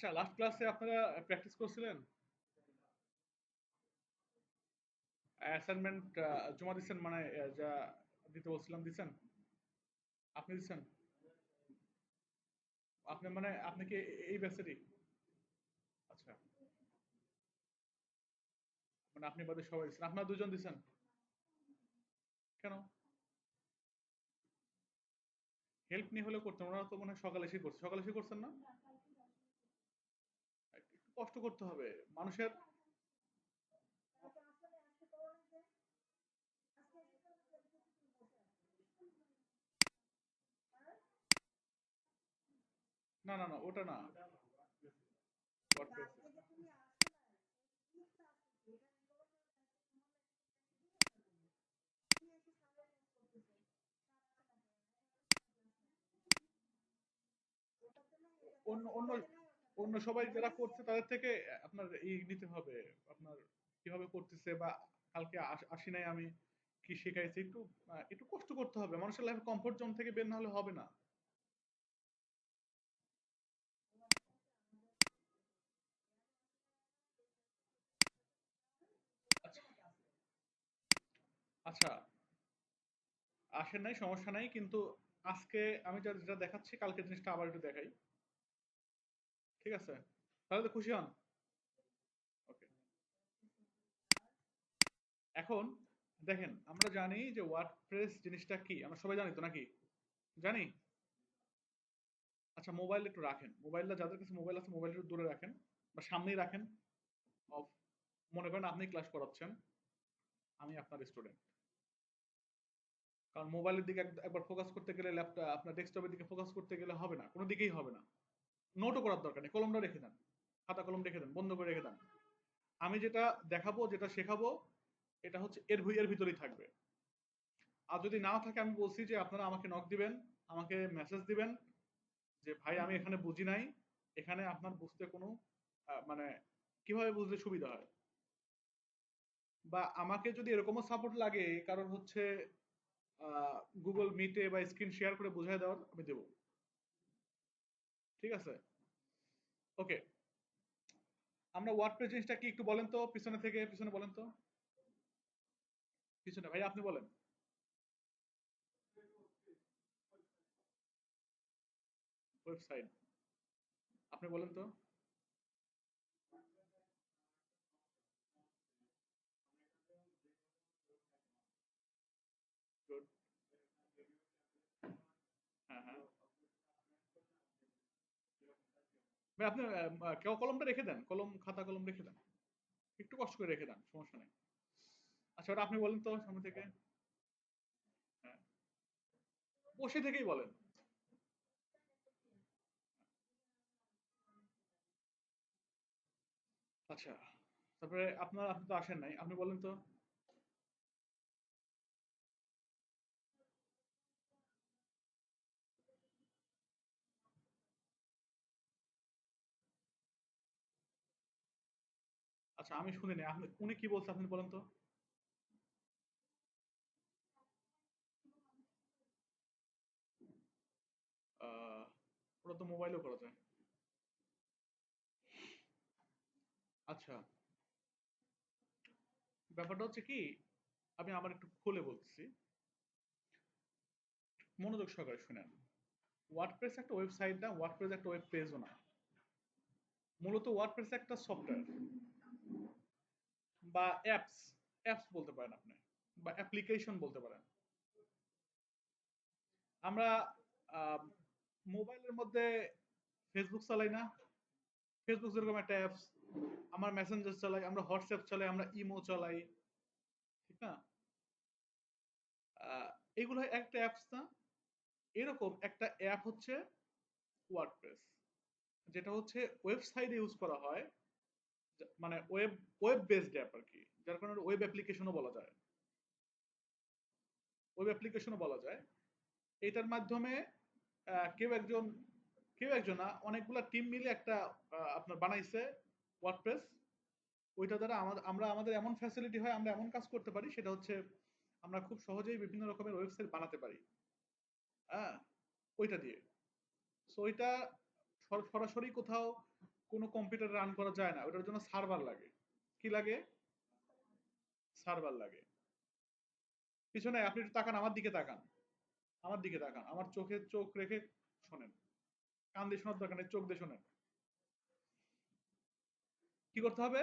আচ্ছা, লাস্ট ক্লাসে আপনারা প্র্যাকটিস করছিলেন? অ্যাসাইনমেন্ট জমা দিচ্ছেন, মানে যা দিতে বলছিলাম দিচ্ছেন? আপনি দিচ্ছেন? আপনি মানে আপনি কি এই ব্যাচেরই? আচ্ছা, মানে আপনি বাদে সবাই দিচ্ছেন, আপনারা দুজন দিচ্ছেন? কেন? হেল্প নিয়ে হলেও করতেন, ওনারা তো মনে হয় সকালে এসে করছে, সকালে এসে করছেন না? একটু কষ্ট করতে হবে মানুষের। না না না, ওটা না। ওয়ার্ডপ্রেস। অন্য অন্য অন্য সবাই যারা করছে তাদের থেকে আপনার নিতে হবে, আপনার কিভাবে করতেছে, বা কালকে আসি নাই আমি, কি শেখাইছে, একটু একটু কষ্ট করতে হবে, মানুষের লাইফে কমফোর্ট জোন থেকে বের না হলে হবে না। আচ্ছা আচ্ছা, আসেন নাই সমস্যা নাই, কিন্তু আজকে আমি যেটা দেখাচ্ছি কালকে জিনিসটা আবার একটু দেখাই। ঠিক আছে, তাহলে তো খুশি হন। ওকে, এখন দেখেন, আমরা জানি যে ওয়ার্ডপ্রেস জিনিসটা কি, আমরা সবাই জানি তো নাকি? জানি। আচ্ছা, মোবাইল একটু রাখেন, মোবাইলটা যাদের কাছে মোবাইল আছে মোবাইল একটু দূরে রাখেন বা সামনেই রাখেন। অফ। মনে করেন আপনি ক্লাস করাচ্ছেন, আমি আপনার স্টুডেন্ট। কারণ মোবাইলের দিকে একবার ফোকাস করতে গেলে, ল্যাপটপ আপনার ডেস্কটপের দিকে ফোকাস করতে গেলে হবে না, কোনো দিকেই হবে না। নোটও করার দরকার নেই, কলমটা রেখে দেন, খাতা কলম রেখে দেন, বন্ধ করে রেখে দেন। আমি যেটা দেখাবো, যেটা শেখাবো, এটা হচ্ছে এর ভিতরেই থাকবে। আর যদি নাও থাকে, আমি বলছি যে আপনারা আমাকে নক দিবেন, আমাকে মেসেজ দিবেন যে ভাই আমি এখানে বুঝি নাই, এখানে আপনার বুঝতে কোনো মানে কিভাবে বুঝলে সুবিধা হয়, বা আমাকে যদি এরকমও সাপোর্ট লাগে কারণ হচ্ছে গুগল মিটে বা স্ক্রিন শেয়ার করে বোঝায় দেওয়ার, আমি দেবো। ঠিক আছে, ওকে। আমরা ওয়ার্ডপ্রেস জিনিসটা কি একটু বলেন তো, পিছনে থেকে পিছনে বলেন তো, পিছনে ভাই আপনি বলেন। ওয়েবসাইট, আপনি বলেন তো। গুড। হ্যাঁ হ্যাঁ, ভাই আপনি কেউ কলমটা রেখে দেন, কলম খাতা কলম রেখে দেন, একটু কষ্ট করে রেখে দেন, সমস্যা নেই। আচ্ছা, ওটা আপনি বলেন তো সামনে থেকে। হ্যাঁ, বসে থেকেই বলেন। আচ্ছা, তারপরে আপনি তো আসেন নাই, আপনি বলেন তো। আচ্ছা, আমি শুনিনি, আপনি উনি কি বলছে আপনি বলেন তো। আহ, ওটা তো মোবাইলেও করা যায়। আচ্ছা, ব্যাপারটা হচ্ছে কি, আমি আমার একটু খুলে বলতেছি, মনোযোগ সহকারে শুনেন। ওয়ার্ডপ্রেস একটা ওয়েবসাইট না, ওয়ার্ডপ্রেস একটা ওয়েব পেজও না। মূলত ওয়ার্ডপ্রেস একটা সফটওয়্যার বা অ্যাপস, অ্যাপস বলতে পারেন আপনি, বা অ্যাপ্লিকেশন বলতে পারেন। আমরা মোবাইলের মধ্যে ফেসবুক চালাই না? ফেসবুক যেরকম একটা অ্যাপস, আমার মেসেঞ্জার চালাই, আমরা হোয়াটসঅ্যাপ চালাই, আমরা ইমো চালাই, ঠিক না? আহ, এগুলো একটা অ্যাপস না? এরকম একটা অ্যাপ হচ্ছে ওয়ার্ডপ্রেস, যেটা হচ্ছে ওয়েবসাইটে ইউজ করা হয়, মানে ওয়েব ওয়েব বেসড অ্যাপ আর কি, যার কারণে ওয়েব অ্যাপ্লিকেশনও বলা যায়, ওয়েব অ্যাপ্লিকেশনও বলা যায়। এটার মাধ্যমে কেউ একজন, কেউ একজন না, অনেকগুলা টিম মিলে একটা আপনার বানাইছে ওয়ার্ডপ্রেস। ওইটা দ্বারা আমরা আমাদের এমন ফ্যাসিলিটি হয়, আমরা এমন কাজ করতে পারি, সেটা হচ্ছে আমরা খুব সহজেই বিভিন্ন রকমের ওয়েবসাইট বানাতে পারি। হ্যাঁ, ওইটা দিয়ে। সো ওইটা সরাসরি কোথাও কোনো কম্পিউটার রান করা যায় না, ওটার জন্য সার্ভার লাগে। কি লাগে? সার্ভার লাগে। পিছনে আপনি একটু তাকান, আমার দিকে তাকান, আমার দিকে তাকান, আমার চোখে চোখ রেখে শোনেন। কান দিয়ে শোনার দরকার নেই, চোখ দিয়ে শোনেন। কি করতে হবে?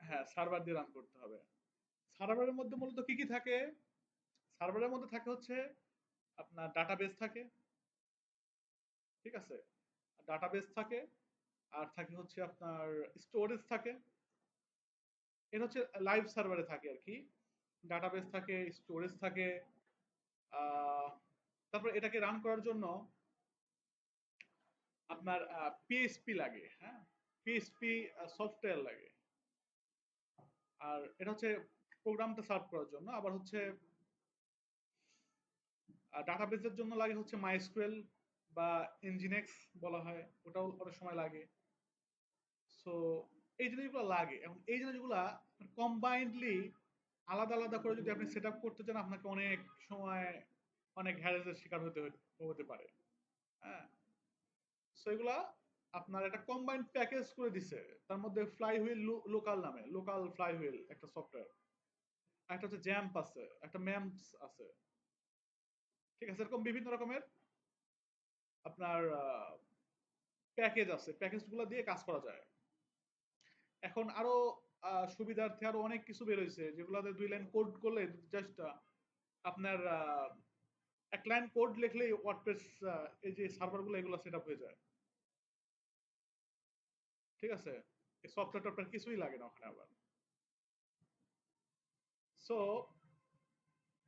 হ্যাঁ, সার্ভার দিয়ে রান করতে হবে। সার্ভারের মধ্যে মূলত কি কি থাকে? সার্ভারের মধ্যে থাকে হচ্ছে আপনার ডাটাবেস থাকে, ঠিক আছে? ডাটাবেস থাকে, আর থাকে হচ্ছে আপনার স্টোরেজ থাকে। এটা হচ্ছে লাইভ সার্ভারে থাকে আর কি। ডাটাবেস থাকে, স্টোরেজ থাকে। আহ, তারপর এটাকে রান করার জন্য আপনার পিএইচপি লাগে, হ্যাঁ, পিএইচপি সফটওয়্যার লাগে। আর এটা হচ্ছে প্রোগ্রামটা সার্ভ করার জন্য। আবার হচ্ছে ডাটাবেসের জন্য লাগে হচ্ছে মাইস্কুয়েল বা ইনজিনেক্স বলা হয়, ওটাও অনেক সময় লাগে। সো এই জিনিসগুলো লাগে। এবং এই জিনিসগুলা কম্বাইন্ডলি আলাদা আলাদা করে যদি আপনি সেট আপ করতে চান, আপনাকে অনেক সময় অনেক হ্যারেসের শিকার হতে পারে। হ্যাঁ, সো এগুলা আপনার একটা কম্বাইন্ড প্যাকেজ করে দিছে। তার মধ্যে ফ্লাই হুইল লোকাল নামে, লোকাল ফ্লাই হুইল একটা সফটওয়্যার, একটা হচ্ছে জ্যাম্প আছে, একটা ম্যাম্পস আছে, ঠিক আছে? এরকম বিভিন্ন রকমের আপনার প্যাকেজ আছে, প্যাকেজগুলো দিয়ে কাজ করা যায়। এখন আরো সুবিধার্থে আরো অনেক কিছু বের হয়েছে, যেগুলোতে 2 লাইন কোড করলে জাস্ট আপনার এক লাইন কোড লিখলেই ওয়ার্ডপ্রেস এই যে সার্ভারগুলো এগুলো সেট আপ হয়ে যায়, ঠিক আছে? এই সফটওয়্যার টফটওয়্যার কিছুই লাগে না ওখানে আবার। সো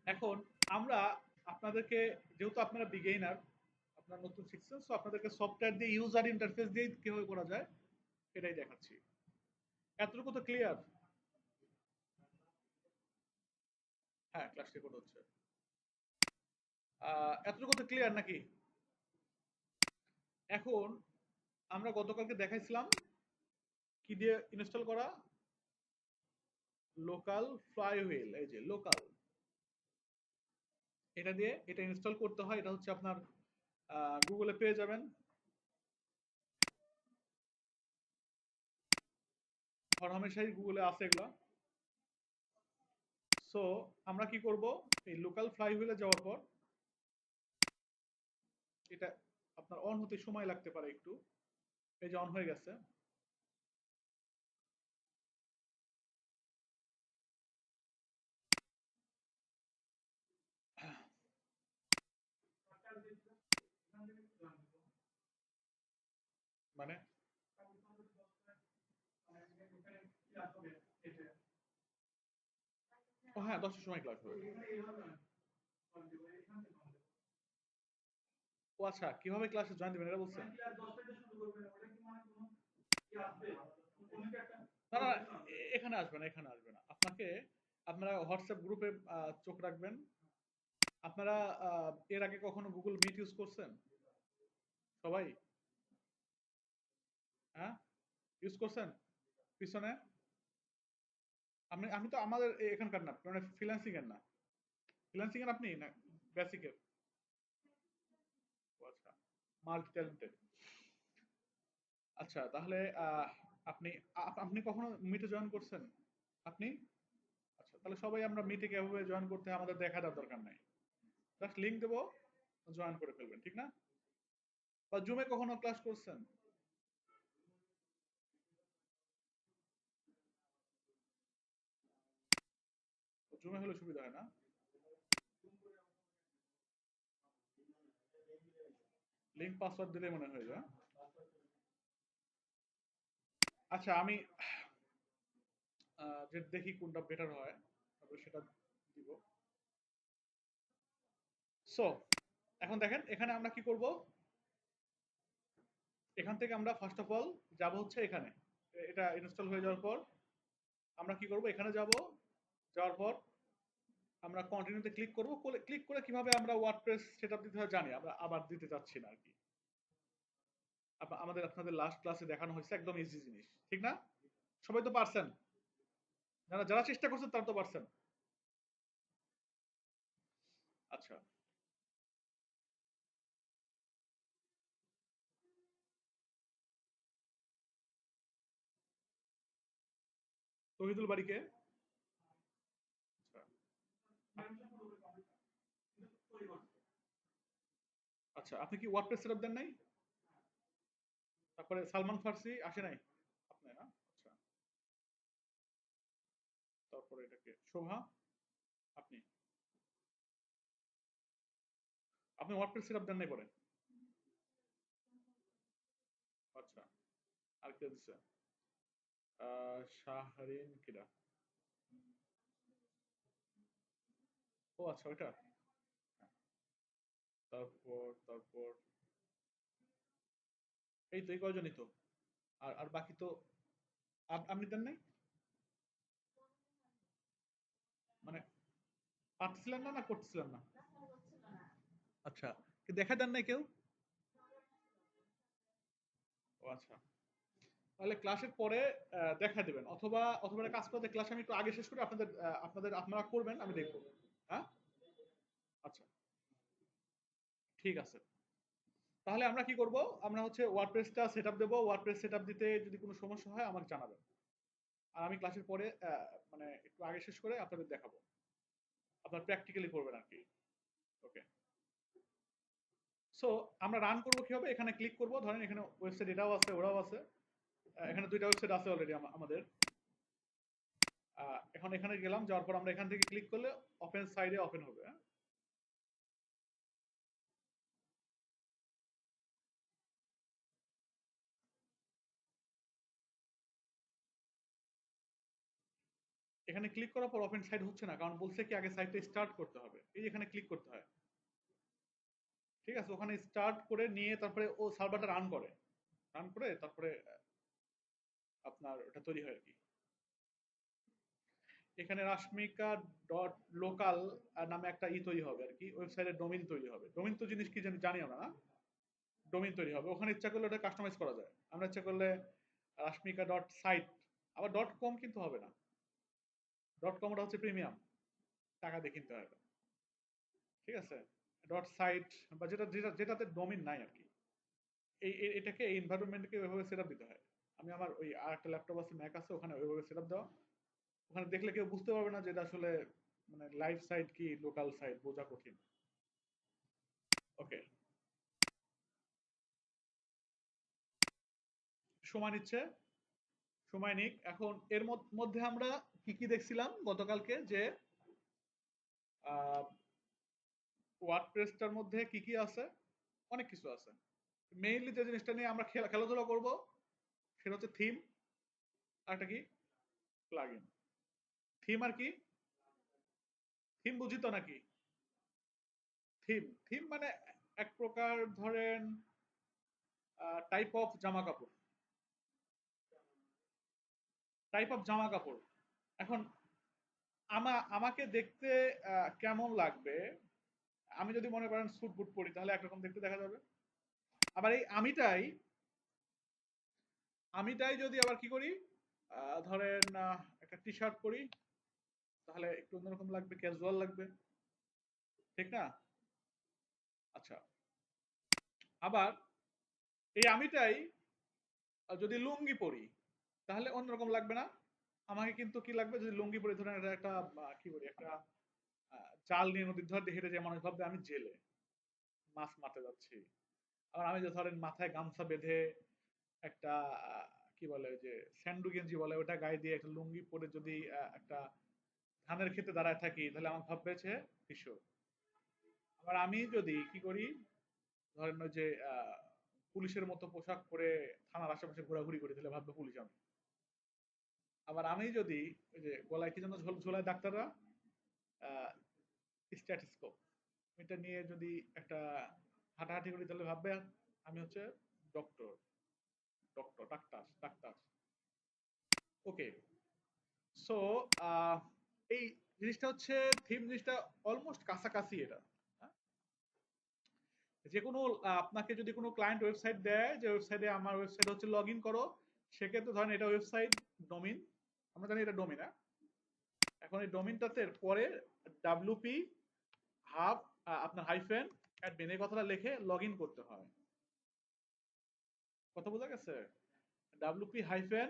এখন আমরা আপনাদেরকে, যেহেতু আপনারা বিগেইনার, আপনারা নতুন শিখছেন, সো আপনাদেরকে সফটওয়্যার দিয়ে ইউজার ইন্টারফেস দিয়ে কিভাবে করা যায় এটাই দেখাচ্ছি। এতটুকু তো ক্লিয়ার? হ্যাঁ, ক্লাস রেকর্ড হচ্ছে। এতটুকু তো ক্লিয়ার নাকি? এখন আমরা গতকালকে দেখাইছিলাম কি দিয়ে ইনস্টল করা, লোকাল ফ্লাই হুইল। এই যে লোকাল, এটা দিয়ে এটা ইনস্টল করতে হয়। এটা হচ্ছে আপনার গুগলে পেয়ে যাবেন, হরহামেশাই গুগলে আছে এগুলা। সো আমরা কি করব, এই লোকাল ফ্লাই হুইলে যাওয়ার পর এটা আপনার অন হতে সময় লাগতে পারে একটু। এই যে অন হয়ে গেছে। মানে ও হ্যাঁ, 10টার সময় ক্লাস হবে। ও আচ্ছা, কিভাবে ক্লাসে জয়েন দিবেন এটা বলছেন? না না, এখানে আসবে না, এখানে আসবে না। আপনাকে, আপনারা হোয়াটসঅ্যাপ গ্রুপে চোখ রাখবেন। আপনারা এর আগে কখনো গুগল মিট ইউজ করছেন সবাই? হ্যাঁ, ইউজ করছেন পিছনে? আমি তো আমাদের এখানকার না, মানে ফ্রিল্যান্সিং এর না। ফ্রিল্যান্সিং এর আপনি না বেসিকের? ও আচ্ছা, মাল্টি ট্যালেন্টেড। আচ্ছা, তাহলে আপনি আপনি কখনো মিটে জয়েন করছেন? আপনি? আচ্ছা, তাহলে সবাই আমরা মিটে কিভাবে জয়েন করতে হয় আমাদের দেখার দরকার নাই। জাস্ট লিংক দেবো, জয়েন করে ফেলবেন, ঠিক না? বা জুমে কখনো ক্লাস করছেন? জুমে হলে সুবিধা হয় না? লিংক পাসওয়ার্ড দিলে মনে হয়ে যায়। আচ্ছা, আমি যে দেখি কোনটা বেটার হয়, তারপরে সেটা দিব। সো এখন দেখেন এখানে আমরা কি করব। এখান থেকে আমরা ফার্স্ট অফ অল যাব হচ্ছে এখানে। এটা ইনস্টল হয়ে যাওয়ার পর আমরা কি করব, এখানে যাব। যাওয়ার পর আমরা কন্টিনিউতে ক্লিক করব। ক্লিক করে কিভাবে আমরা ওয়ার্ডপ্রেস সেটআপ দিতে হয় জানি, আমরা আবার দিতে চাচ্ছি না আর কি। আপনাদের লাস্ট ক্লাসে দেখানো হয়েছে, একদম ইজি জিনিস, ঠিক না? সবাই তো পারছেন, যারা যারা চেষ্টা করছেন তারা তো পারছেন। আচ্ছা, তহিদুল বাড়িকে? আচ্ছা, আপনি কি ওয়ার্ডপ্রেস সেটআপ দেন নাই? তারপরে সালমান ফার্সি আসে নাই আপনি, না? আচ্ছা, তারপরে এটাকে শোভা, আপনি আপনি ওয়ার্ডপ্রেস সেটআপ দেন নাই পরে? আচ্ছা, আর কে দিছে? শাহরিন কিরা? ও আচ্ছা, ওইটা। তারপর এই তো এই কয়জনই তো। আর আর বাকি তো আপনি দেন নাই? মানে পারতেছিলেন না, না করতেছিলেন না? আচ্ছা, কি দেখা দেন নাই কেউ? ও আচ্ছা, তাহলে ক্লাসের পরে দেখা দিবেন, অথবা অথবা একটা কাজ করতে, ক্লাস আমি একটু আগে শেষ করে আপনারা করবেন, আমি দেখবো। হ্যাঁ, আচ্ছা, ঠিক আছে। তাহলে আমরা কি করব? আমরা হচ্ছে ওয়ার্ডপ্রেসটা সেটআপ দেবো। ওয়ার্ডপ্রেস সেটআপ দিতে যদি কোনো সমস্যা হয় আমাকে জানাবেন। আর আমি ক্লাসের পরে মানে একটু আগে শেষ করে আপনাদের দেখাবো। আপনারা প্র্যাকটিক্যালি করবেন আর কি। ওকে। সো আমরা রান করব কিভাবে? এখানে ক্লিক করব, ধরেন এখানে ওয়েবসাইট এটাও আছে, ওরাও আছে। এখানে দুইটা ওয়েবসাইট আছে অলরেডি আমাদের। এখন এখানে গেলাম, যাওয়ার পর আমরা এখান থেকে ক্লিক করলে ওপেন সাইডে ওপেন হবে। হ্যাঁ? এখানে ক্লিক করার পর ওপেন সাইট হচ্ছে না, কারণ বলছে কি আগে সাইটটা স্টার্ট করতে হবে। এই যে এখানে ক্লিক করতে হয়। ঠিক আছে, ওখানে স্টার্ট করে নিয়ে তারপরে ও সার্ভারটা রান করে। রান করে তারপরে আপনার ওটা তৈরি হয় আর কি। এখানে রাশমিকা ডট লোকাল নামে একটা তৈরি হবে আর কি, ওয়েবসাইটের ডোমেইন তৈরি হবে। ডোমেইন তো জিনিস কি জানি আমরা, না? ডোমেইন তৈরি হবে, ওখানে ইচ্ছা করলে ওটা কাস্টমাইজ করা যায়। আমরা ইচ্ছা করলে রাশমিকা ডট সাইট, আবার ডট কম কিন্তু হবে না। ডট কম ওটা হচ্ছে প্রিমিয়াম, টাকা দিয়ে কিনতে হয়। ঠিক আছে, ডট সাইট বা যেটাতে ডোমেইন নাই আর কি। এটাকে এই এনভায়রনমেন্টকে ওইভাবে সেটআপ দিতে হয়। আমি আমার ওই আর একটা ল্যাপটপ আছে, ম্যাক আছে, ওখানে ওইভাবে সেটআপ দেওয়া। ওখানে দেখলে কেউ বুঝতে পারবে না যে এটা আসলে মানে লাইভ সাইট কি লোকাল সাইট, বোঝা কঠিন। ওকে, সময় নিচ্ছে, সময় নিক। এখন এর মধ্যে আমরা কি কি দেখছিলাম গতকালকে, যে ওয়ার্ডপ্রেসটার মধ্যে কি কি আছে? অনেক কিছু আছে। মেইনলি যে জিনিসটা নিয়ে আমরা খেলাধুলা করব সেটা হচ্ছে থিম, আর একটা কি, প্লাগইন। থিম আর কি? থিম বুঝি তো নাকি? থিম থিম মানে এক প্রকার, ধরেন টাইপ অফ জামা কাপড়, টাইপ অফ জামা কাপড়। এখন আমাকে দেখতে কেমন লাগবে? আমি যদি মনে করেন স্যুট বুট পরি, তাহলে একরকম দেখতে দেখা যাবে। আবার এই আমিটাই যদি আবার কি করি, ধরেন একটা টি শার্ট পরি, তাহলে একটু অন্যরকম লাগবে, ক্যাজুয়াল লাগবে। ঠিক না? আচ্ছা, আবার এই আমিটাই যদি লুঙ্গি পরি, তাহলে অন্যরকম লাগবে না? আমাকে কিন্তু কি লাগবে, যদি লুঙ্গি পরি, ধরেন এটা একটা কি বলি, একটা জাল নিয়ে নদীর ধার দিয়ে হেঁটে যে মানুষ ভাববে আমি জেলে মাছ মারতে যাচ্ছি। আবার আমি যে ধরেন মাথায় গামছা বেঁধে একটা কি বলে ওই যে স্যান্ডু গেঞ্জি বলে, ওটা গায়ে দিয়ে একটা লুঙ্গি পরে যদি একটা ধানের খেতে দাঁড়ায় থাকি, তাহলে আমার ভাববে যে কৃষক। আবার আমি যদি কি করি, ধরেন ওই যে পুলিশের মতো পোশাক পরে থানার আশেপাশে ঘোরাঘুরি করি, তাহলে ভাববে পুলিশ আমি। আবার আমি যদি ওই যে গলায় কি যেন ঝোলায় ডাক্তাররা, স্ট্যাটিস্কোপ, এটা নিয়ে যদি একটা হাঁটাহাঁটি করি, তাহলে ভাববে আমি হচ্ছে ডক্টর, ডাক্তার ডাক্তার। ওকে। সো এই জিনিসটা হচ্ছে, থিম জিনিসটা অলমোস্ট কাছাকাছি এটা। হ্যাঁ? যে কোনো আপনাকে যদি কোনো ক্লায়েন্ট ওয়েবসাইট দেয়, যে ওয়েবসাইটে আমার ওয়েবসাইট হচ্ছে লগ ইন করো, সেক্ষেত্রে ধরেন এটা ওয়েবসাইট ডোমিন, আমরা জানি এটা ডোমিন। এখন এই ডোমিনটাতে পরে ডাব্লিউপি হাব আপনার হাইফেন অ্যাডমিন এই কথাটা লিখে লগ ইন করতে হয়। কথা বোঝা গেছে? ডাব্লিউপি হাইফেন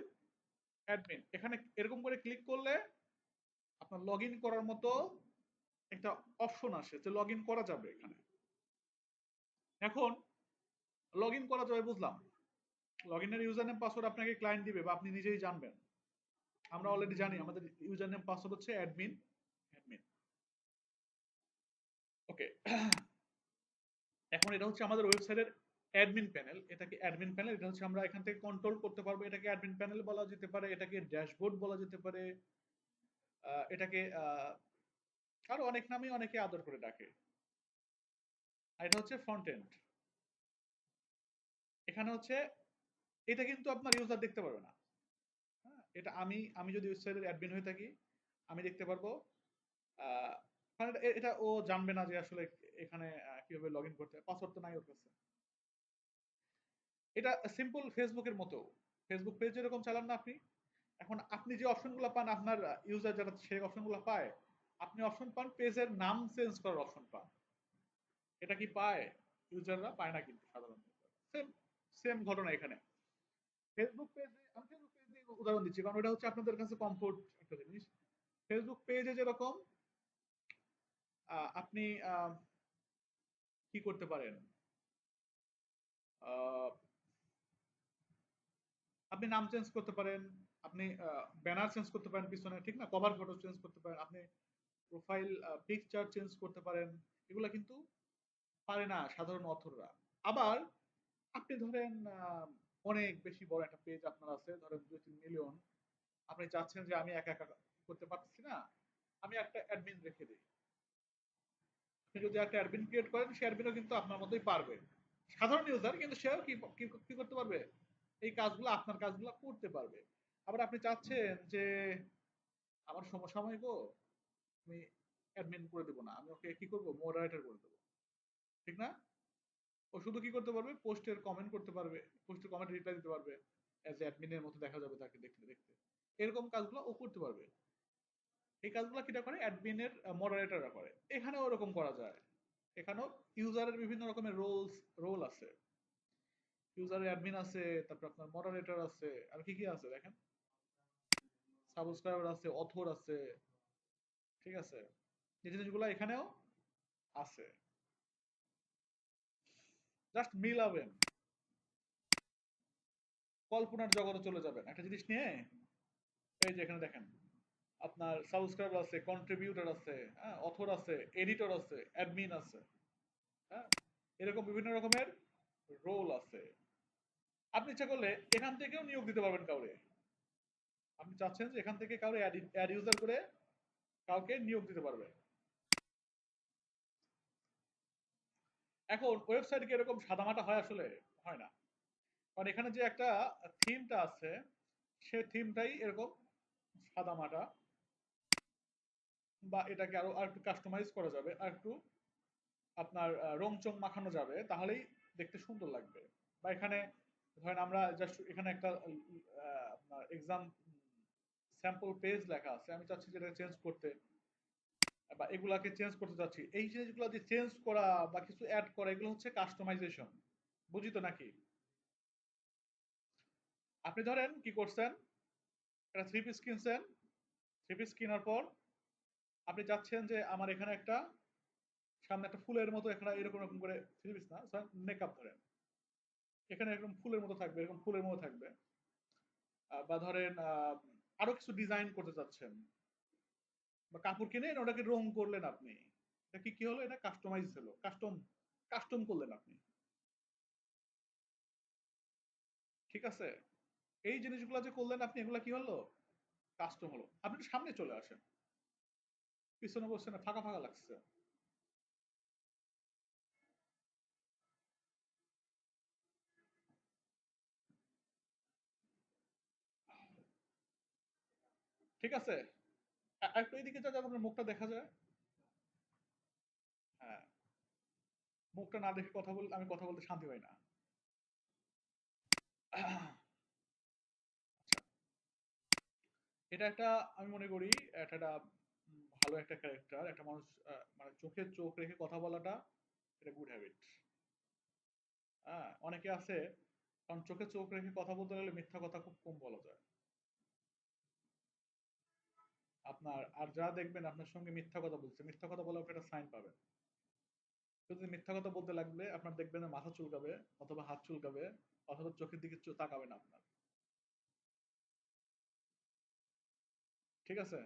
অ্যাডমিন, এখানে এরকম করে ক্লিক করলে আপনার লগ ইন করার মতো একটা অপশন আসে যে লগ ইন করা যাবে এখানে। এখন লগ ইন করা যাবে বুঝলাম, লগ ইনের ইউজার নেম পাসওয়ার্ড আপনাকে ক্লায়েন্ট দিবে বা আপনি নিজেই জানবেন। আমরা অলরেডি জানি আমাদের ইউজার নেম পাসওয়ার্ড হচ্ছে অ্যাডমিন অ্যাডমিন। ওকে, এখন এটা হচ্ছে আমাদের ওয়েবসাইটের অ্যাডমিন প্যানেল। এটাকে অ্যাডমিন প্যানেল, এটা হচ্ছে আমরা এখান থেকে কন্ট্রোল করতে পারবো। এটাকে অ্যাডমিন প্যানেল বলা যেতে পারে, এটাকে ড্যাশবোর্ড বলা যেতে পারে, এটাকে আরো অনেক নামে অনেকে আদর করে ডাকে। আর এটা হচ্ছে ফ্রন্ট এন্ড। এখানে হচ্ছে এটা কিন্তু আপনার ইউজার দেখতে পারবে না। হ্যাঁ, এটা আমি আমি যদি ওয়েবসাইটের অ্যাডমিন হয়ে থাকি আমি দেখতে পারবো। কারণ এটা ও জানবে না যে আসলে এখানে কিভাবে লগ ইন করতে হয়, পাসওয়ার্ড তো নাই ওর কাছে। এটা সিম্পল ফেসবুকের মতো, ফেসবুক পেজ যেরকম চালান না আপনি, এখন আপনি যে অপশনগুলো পান আপনার ইউজার যারা সেই অপশনগুলো পায়, আপনি অপশন পান পেজের নাম চেঞ্জ করার অপশন পান। এটা কি পায়? ইউজাররা পায় না কিন্তু সাধারণত। সেম সেম ঘটনা এখানে। ফেসবুক পেজে, আমি ফেসবুক পেজে উদাহরণ দিচ্ছি কারণ এটা হচ্ছে আপনাদের কাছে কমফোর্ট একটা জিনিস। ফেসবুক পেজে যেরকম আপনি কি করতে পারেন, আহ, আপনি নাম চেঞ্জ করতে পারেন, আপনি ব্যানার চেঞ্জ করতে পারেন পিছনে, ঠিক না, কভার ফটো চেঞ্জ করতে পারেন, আপনি প্রোফাইল পিকচার চেঞ্জ করতে পারেন। এগুলা কিন্তু পারে না সাধারণ অথররা। আবার আপনি ধরেন অনেক বেশি বড় একটা পেজ আপনার আছে, ধরেন 2-3 মিলিয়ন, আপনি চাচ্ছেন যে আমি একা একা করতে পারছি না, আমি একটা অ্যাডমিন রেখে দিই। আপনি যদি একটা অ্যাডমিন ক্রিয়েট করেন সে অ্যাডমিনও কিন্তু আপনার মতোই পারবে, সাধারণ ইউজার কিন্তু সেও কি কি করতে পারবে, এই কাজগুলো আপনার কাজগুলো করতে পারবে। আবার আপনি চাচ্ছেন যে আমার সমসাময়িক আমি অ্যাডমিন করে দেবো না, আমি ওকে কি করবো, মডারেটর করে দেবো, ঠিক না? ও শুধু কি করতে পারবে, পোস্টের কমেন্ট করতে পারবে, পোস্টের কমেন্ট রিপ্লাই দিতে পারবে, অ্যাজ অ্যাডমিনের মতো দেখা যাবে তাকে দেখতে দেখতে। এরকম কাজগুলো ও করতে পারবে। এই কাজগুলো কিটা করে, অ্যাডমিনের মডারেটররা করে। এখানেও ওরকম করা যায়। এখানেও ইউজারের বিভিন্ন রকমের রোল আছে। ইউজারের অ্যাডমিন আছে, তারপর আপনার মডারেটর আছে, আর কি কি আছে দেখেন, সাবস্ক্রাইবার আছে, অথর আছে, ঠিক আছে, এই জিনিসগুলো এখানেও আছে। জাস্ট মিলাবেন, কল্পনার জগতে চলে যাবেন একটা জিনিস নিয়ে। এই যে এখানে দেখেন আপনার সাবস্ক্রাইবার আছে, কন্ট্রিবিউটর আছে, হ্যাঁ, অথর আছে, এডিটর আছে, অ্যাডমিন আছে, হ্যাঁ, এরকম বিভিন্ন রকমের রোল আছে। আপনি ইচ্ছা করলে এখান থেকেও নিয়োগ দিতে পারবেন কাউরে। আপনি চাচ্ছেন যে এখান থেকে কাউরে অ্যাড ইউজার করে কাউকে নিয়োগ দিতে পারবে। এখন ওয়েবসাইট কি এরকম সাদামাটা হয়? আসলে হয় না। কারণ এখানে যে একটা থিমটা আছে সে থিমটাই এরকম সাদামাটা, বা এটাকে আরো আরেকটু কাস্টমাইজ করা যাবে, আর একটু আপনার রংচং মাখানো যাবে, তাহলেই দেখতে সুন্দর লাগবে। বা এখানে ধরেন আমরা জাস্ট এখানে একটা আপনার এক্সাম স্যাম্পল পেজ লেখা আছে, আমি চাচ্ছি যেটা চেঞ্জ করতে, বা এগুলাকে চেঞ্জ করতে চাচ্ছি, এই জিনিসগুলো যে চেঞ্জ করা বা কিছু অ্যাড করা এগুলো হচ্ছে কাস্টমাইজেশন। বুঝি তো নাকি? আপনি ধরেন কি করছেন, একটা থ্রি পিস কিনছেন, থ্রি পিস কেনার পর আপনি চাচ্ছেন যে আমার এখানে একটা সামনে একটা ফুলের মতো একটা এরকম এরকম করে, থ্রি পিস না, মেকআপ ধরেন, এখানে এরকম ফুলের মতো থাকবে, এরকম ফুলের মতো থাকবে। বা ধরেন আরো কিছু ডিজাইন করতে চাচ্ছেন, বা কাপড় কিনে ওটাকে রং করলেন আপনি, এটা কি কি হলো, এটা কাস্টমাইজ হলো, কাস্টম কাস্টম করলেন আপনি, ঠিক আছে? এই জিনিসগুলো যে করলেন আপনি, এগুলা কি হলো, কাস্টম হলো। আপনি একটু সামনে চলে আসেন, পিছনে বসছেন না, ফাঁকা ফাঁকা লাগছে। ঠিক আছে, একটু এইদিকে যা, যাতে আপনার মুখটা দেখা যায়। হ্যাঁ, মুখটা না দেখে কথা বললে আমি কথা বলতে শান্তি পাই না। আচ্ছা, এটা একটা, আমি মনে করি এটা একটা ভালো একটা ক্যারেক্টার, একটা মানুষ মানে চোখে চোখ রেখে কথা বলাটা, এটা গুড হ্যাবিট। হ্যাঁ, অনেকে আছে, কারণ চোখে চোখ রেখে কথা বলতে গেলে মিথ্যা কথা খুব কম বলা যায়। আপনার আর যারা দেখবেন আপনার সঙ্গে মিথ্যা কথা বলছে, মিথ্যা কথা বলার একটা সাইন পাবেন। যদি মিথ্যা কথা বলতে লাগলে আপনার দেখবেন মাথা চুলকাবে, অথবা হাত চুলকাবে, অথবা চোখের দিকে তাকাবে না আপনার। ঠিক আছে?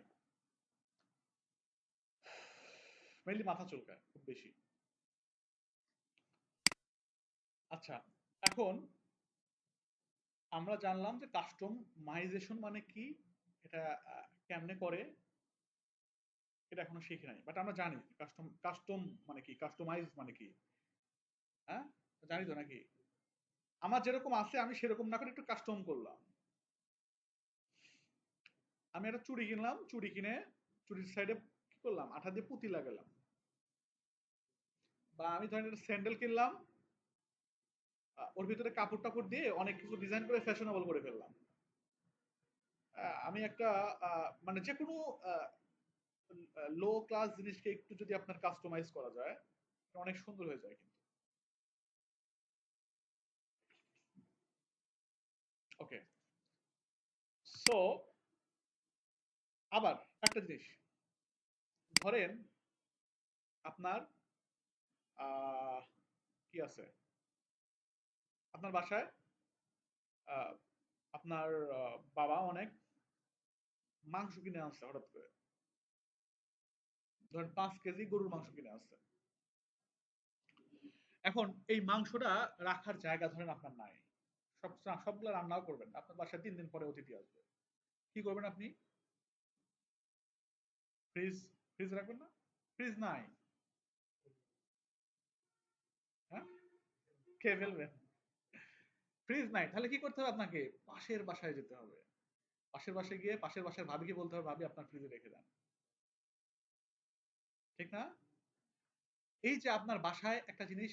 মেইনলি মাথা চুলকায় খুব বেশি। আচ্ছা, এখন আমরা জানলাম যে কাস্টমাইজেশন মানে কি, এটা কেমনে করে, এটা এখনো শিখি নাই, বাট আমরা জানি কাস্টম কাস্টম মানে কি, কাস্টমাইজ মানে কি। হ্যাঁ, জানি তো নাকি? আমার যেরকম আছে আমি সেরকম না করে একটু কাস্টম করলাম। আমি একটা চুড়ি কিনলাম, চুড়ি কিনে চুড়ির সাইডে কি করলাম, আঠা দিয়ে পুঁতি লাগালাম। বা আমি ধরেন একটা স্যান্ডেল কিনলাম, ওর ভিতরে কাপড় টাপড় দিয়ে অনেক কিছু ডিজাইন করে ফ্যাশনেবল করে ফেললাম। আমি একটা মানে যে কোনো লো ক্লাস জিনিসকে একটু যদি আপনার কাস্টমাইজ করা যায়, অনেক সুন্দর হয়ে যায় কিন্তু। ওকে, সো আবার একটা জিনিস, ধরেন আপনার আহ, কি আছে, আপনার বাসায় আহ, আপনার বাবা অনেক মাংস কিনে আনছে হঠাৎ করে, ধরেন 5 কেজি গরুর মাংস কিনে আনছে। এখন এই মাংসটা রাখার জায়গা ধরেন আপনার নাই, সবগুলা রান্নাও করবেন না। আপনার বাসায় 3 দিন পরে অতিথি আসবে, কি করবেন আপনি? ফ্রিজ, ফ্রিজ রাখবেন না? ফ্রিজ নাই, হ্যাঁ, খেয়ে ফেলবেন। ফ্রিজ নাই, তাহলে কি করতে হবে আপনাকে? পাশের বাসায় যেতে হবে। পাশের বাসায় গিয়ে পাশের বাসার ভাবিকে বলতে হবে, ভাবি আপনার ফ্রিজে রেখে দেন। ঠিক না? এই যে আপনার বাসায় একটা জিনিস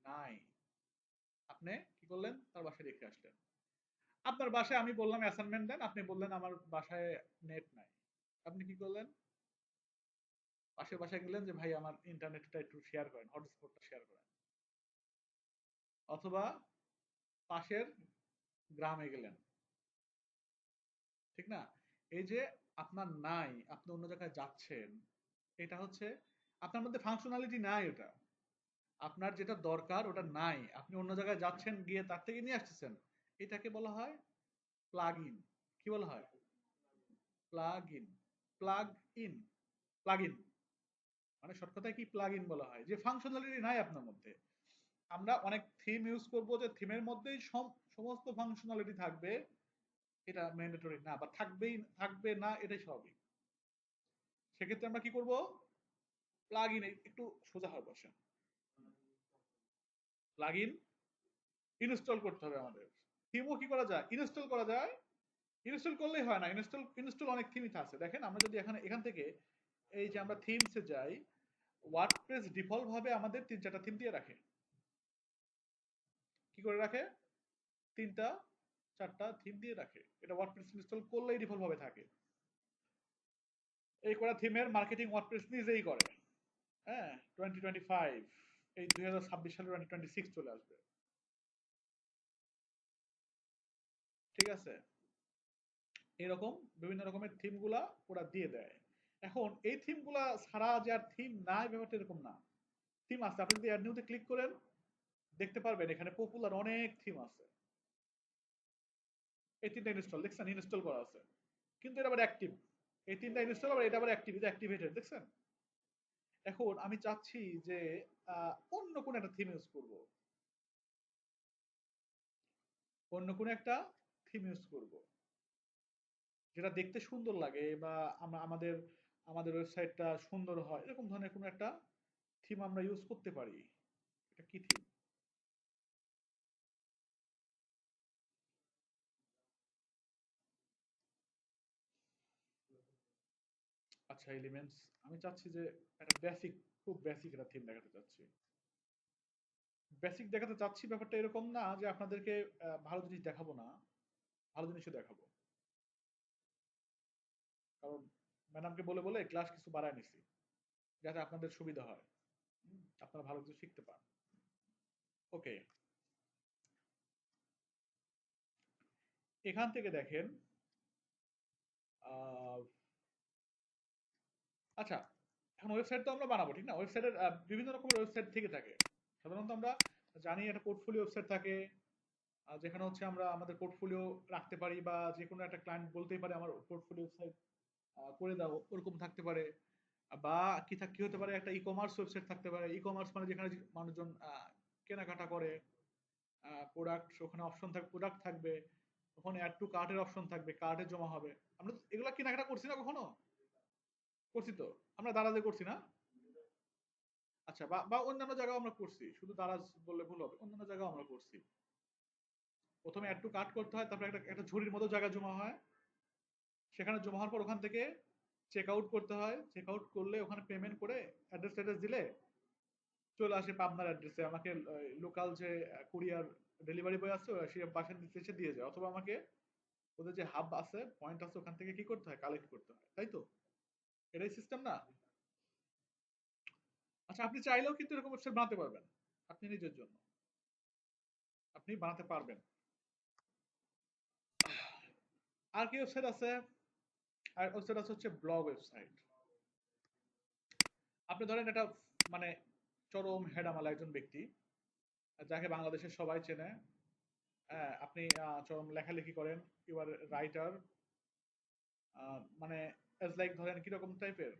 নাই, আপনি কি করলেন? তার বাসায় রেখে আসলেন। আপনার বাসায় আমি বললাম অ্যাসাইনমেন্ট দেন, আপনি বললেন আমার বাসায় নেট নাই। আপনি কি করলেন? পাশের বাসায় গেলেন যে ভাই আমার ইন্টারনেটটা একটু শেয়ার করেন, হটস্পটটা শেয়ার করেন। অথবা পাশের গ্রামে গেলেন। ঠিক না? এই যে আপনার নাই, আপনি অন্য জায়গায় যাচ্ছেন, এটা হচ্ছে আপনার মধ্যে ফাংশনালিটি নাই ওটা। আপনার যেটা দরকার ওটা নাই, আপনি অন্য জায়গায় যাচ্ছেন, গিয়ে তার থেকে নিয়ে আসতেছেন। এটাকে বলা হয় প্লাগ ইন। কি বলা হয়? Plug in. Plug in, plug in মানে শর্ট কথায় কি প্লাগ ইন বলা হয়, যে ফাংশনালিটি নাই আপনার মধ্যে। আমরা অনেক থিম ইউজ করব, যে থিমের মধ্যেই সমস্ত ফাংশনালিটি থাকবে, এটা ম্যান্ডেটরি না, বা থাকবে না, এটাই স্বাভাবিক। সেক্ষেত্রে আমরা কি করব? প্লাগ ইন, একটু সোজা হয় বসেন, প্লাগ ইন ইনস্টল করতে হবে আমাদের। থিমও কি করা যায়? ইনস্টল করা যায়। ইনস্টল করলেই হয় না, ইনস্টল অনেক থিমই আছে। দেখেন আমরা যদি এখান থেকে এই যে আমরা থিমসে যাই, ওয়ার্ডপ্রেস ডিফল্ট ভাবে আমাদের 3-4টা থিম দিয়ে রাখে। কি করে রাখে? 3-4টা থিম দিয়ে রাখে, এটা ওয়ার্ডপ্রেস ইনস্টল করলেই ডিফল্ট ভাবে থাকে। এই করা থিমের মার্কেটিং ওয়ার্ডপ্রেস নিজেই করে। হ্যাঁ, 2025, এই 2026 সালে 2026 চলে আসবে। ঠিক আছে? এরকম বিভিন্ন রকমের থিম গুলা ওরা দিয়ে দেয়। এখন এই থিম গুলা ছাড়া যে আর থিম নাই, ব্যাপারটা এরকম না। থিম আছে, আপনি যদি অ্যাড নিউতে ক্লিক করেন দেখতে পারবেন এখানে পপুলার অনেক থিম আছে। এই 3টা ইনস্টল দেখছেন, ইনস্টল করা আছে, কিন্তু এটা আবার অ্যাক্টিভ। এই 3টা ইনস্টল, আবার এটা আবার অ্যাক্টিভ, এটা অ্যাক্টিভেটেড, দেখছেন? এখন আমি চাচ্ছি যে অন্য কোন একটা থিম ইউজ করব, অন্য কোন একটা থিম ইউজ করব যেটা দেখতে সুন্দর লাগে, বা আমাদের আমাদের ওয়েবসাইটটা সুন্দর হয়, এরকম ধরনের কোন একটা থিম আমরা ইউজ করতে পারি। এটা কি থিম? আচ্ছা, এলিমেন্টস। আমি চাচ্ছি যে একটা বেসিক, খুব বেসিক একটা থিম দেখাতে চাচ্ছি। বেসিক দেখাতে চাচ্ছি, ব্যাপারটা এরকম না যে আপনাদেরকে ভালো জিনিস দেখাবো না, ভালো জিনিসও দেখাবো। কারণ ম্যাডামকে বলে বলে ক্লাস কিছু বাড়ায় নিছি, যাতে আপনাদের সুবিধা হয়, আপনারা ভালো কিছু শিখতে পান। ওকে, এখান থেকে দেখেন আচ্ছা, এখন ওয়েবসাইট তো আমরা বানাবো, ঠিক না? ওয়েবসাইটের বিভিন্ন রকমের ওয়েবসাইট থেকে থাকে। সাধারণত আমরা জানি একটা পোর্টফোলিও ওয়েবসাইট থাকে, যেখানে হচ্ছে আমরা আমাদের পোর্টফোলিও রাখতে পারি, বা যে কোনো একটা ক্লায়েন্ট বলতেই পারে আমার পোর্টফোলিও ওয়েবসাইট করে দাও, ওরকম থাকতে পারে। বা কি হতে পারে, একটা ই কমার্স ওয়েবসাইট থাকতে পারে। ই কমার্স মানে যেখানে যে মানুষজন কেনাকাটা করে, প্রোডাক্ট, ওখানে অপশন থাকবে, প্রোডাক্ট থাকবে, ওখানে অ্যাড টু কার্টের অপশন থাকবে, কার্টে জমা হবে। আমরা তো এগুলা কেনাকাটা করছি না কখনো? করছি তো, আমরা দারাজে করছি না? আচ্ছা, বা বা অন্যান্য জায়গাও আমরা করছি, শুধু দারাজ বললে ভুল হবে, অন্যান্য জায়গাও আমরা করছি। প্রথমে অ্যাড টু কার্ট করতে হয়, তারপরে একটা একটা ঝুড়ির মতো জায়গা জমা হয়, সেখানে জমা হওয়ার পর ওখান থেকে চেক আউট করতে হয়, চেক আউট করলে ওখানে পেমেন্ট করে অ্যাড্রেস ট্যাড্রেস দিলে চলে আসে পাবনার অ্যাড্রেসে। আমাকে লোকাল যে কুরিয়ার ডেলিভারি বয় আছে, সে বাসার নিচে এসে দিয়ে যায়, অথবা আমাকে ওদের যে হাব আছে, পয়েন্ট আছে, ওখান থেকে কি করতে হয়, কালেক্ট করতে হয়, তাই তো? এটাই সিস্টেম না? আচ্ছা, আপনি চাইলেও কিন্তু এরকম ওয়েবসাইট বানাতে পারবেন, আপনি নিজের জন্য আপনি বানাতে পারবেন। আর কি ওয়েবসাইট আছে? আর ওয়েবসাইট আছে হচ্ছে ব্লগ ওয়েবসাইট। আপনি ধরেন এটা মানে চরম হেডামালা একজন ব্যক্তি, যাকে বাংলাদেশের সবাই চেনে। হ্যাঁ, আপনি চরম লেখালেখি করেন, ইউ আর রাইটার, মানে এজ লাইক ধরেন কিরকম টাইপের,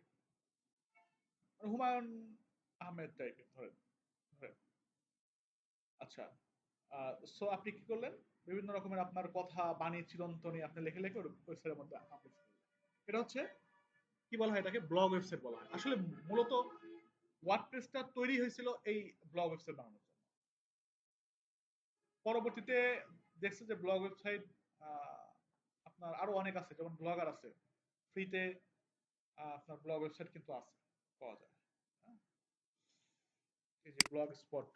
হুমায়ুন আহমেদ টাইপের ধরেন ধরেন। আচ্ছা, সো আপনি কি করলেন, বিভিন্ন রকমের আপনার কথা, বাণী, চিরন্তনী আপনি লিখে লিখে ওয়েবসাইটের মধ্যে আপলোড করলেন। এটা হচ্ছে কি বলা হয়, এটাকে ব্লগ ওয়েবসাইট বলা হয়। আসলে মূলত ওয়ার্ডপ্রেসটা তৈরি হয়েছিল এই ব্লগ ওয়েবসাইট বানানোর জন্য। পরবর্তীতে দেখছে যে ব্লগ ওয়েবসাইট আপনার আরো অনেক আছে, যেমন ব্লগার আছে ফ্রিতে, আপনার ব্লগ ওয়েবসাইট কিন্তু আছে, পাওয়া যায়। হ্যাঁ? এই যে ব্লগ স্পট,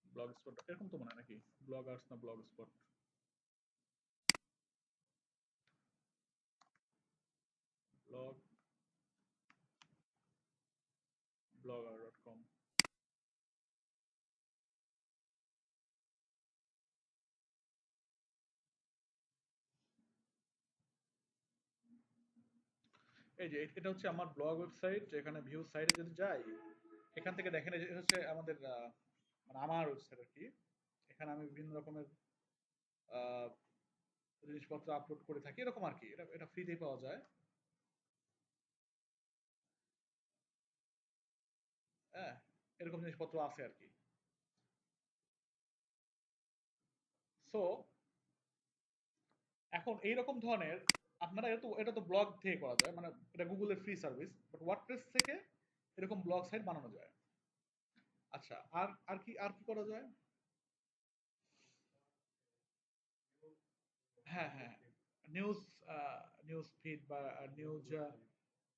ব্লগ স্পট এরকম তো মনে হয় নাকি, ব্লগার্স না ব্লগ স্পট, ব্লগ blogger.com। এই যে এটা হচ্ছে আমার ব্লগ ওয়েবসাইট, এখানে ভিউ সাইটে যদি যাই, এখান থেকে দেখেন, এটা হচ্ছে আমাদের মানে আমার ওয়েবসাইট আর কি। এখানে আমি বিভিন্ন রকমের আহ, জিনিসপত্র আপলোড করে থাকি, এরকম আর কি। এটা এটা ফ্রিতেই পাওয়া যায়। হ্যাঁ, এরকম জিনিসপত্র আছে আর কি। সো এখন এইরকম ধরনের আপনারা, এটা তো ব্লগ থেকে করা যায়, মানে এটা গুগলের ফ্রি সার্ভিস, বাট ওয়ার্ডপ্রেস থেকে এরকম ব্লগ সাইট বানানো যায়। আচ্ছা, আর কি করা যায়? হ্যাঁ, হ্যাঁ, নিউজ নিউজ ফিড বা নিউজ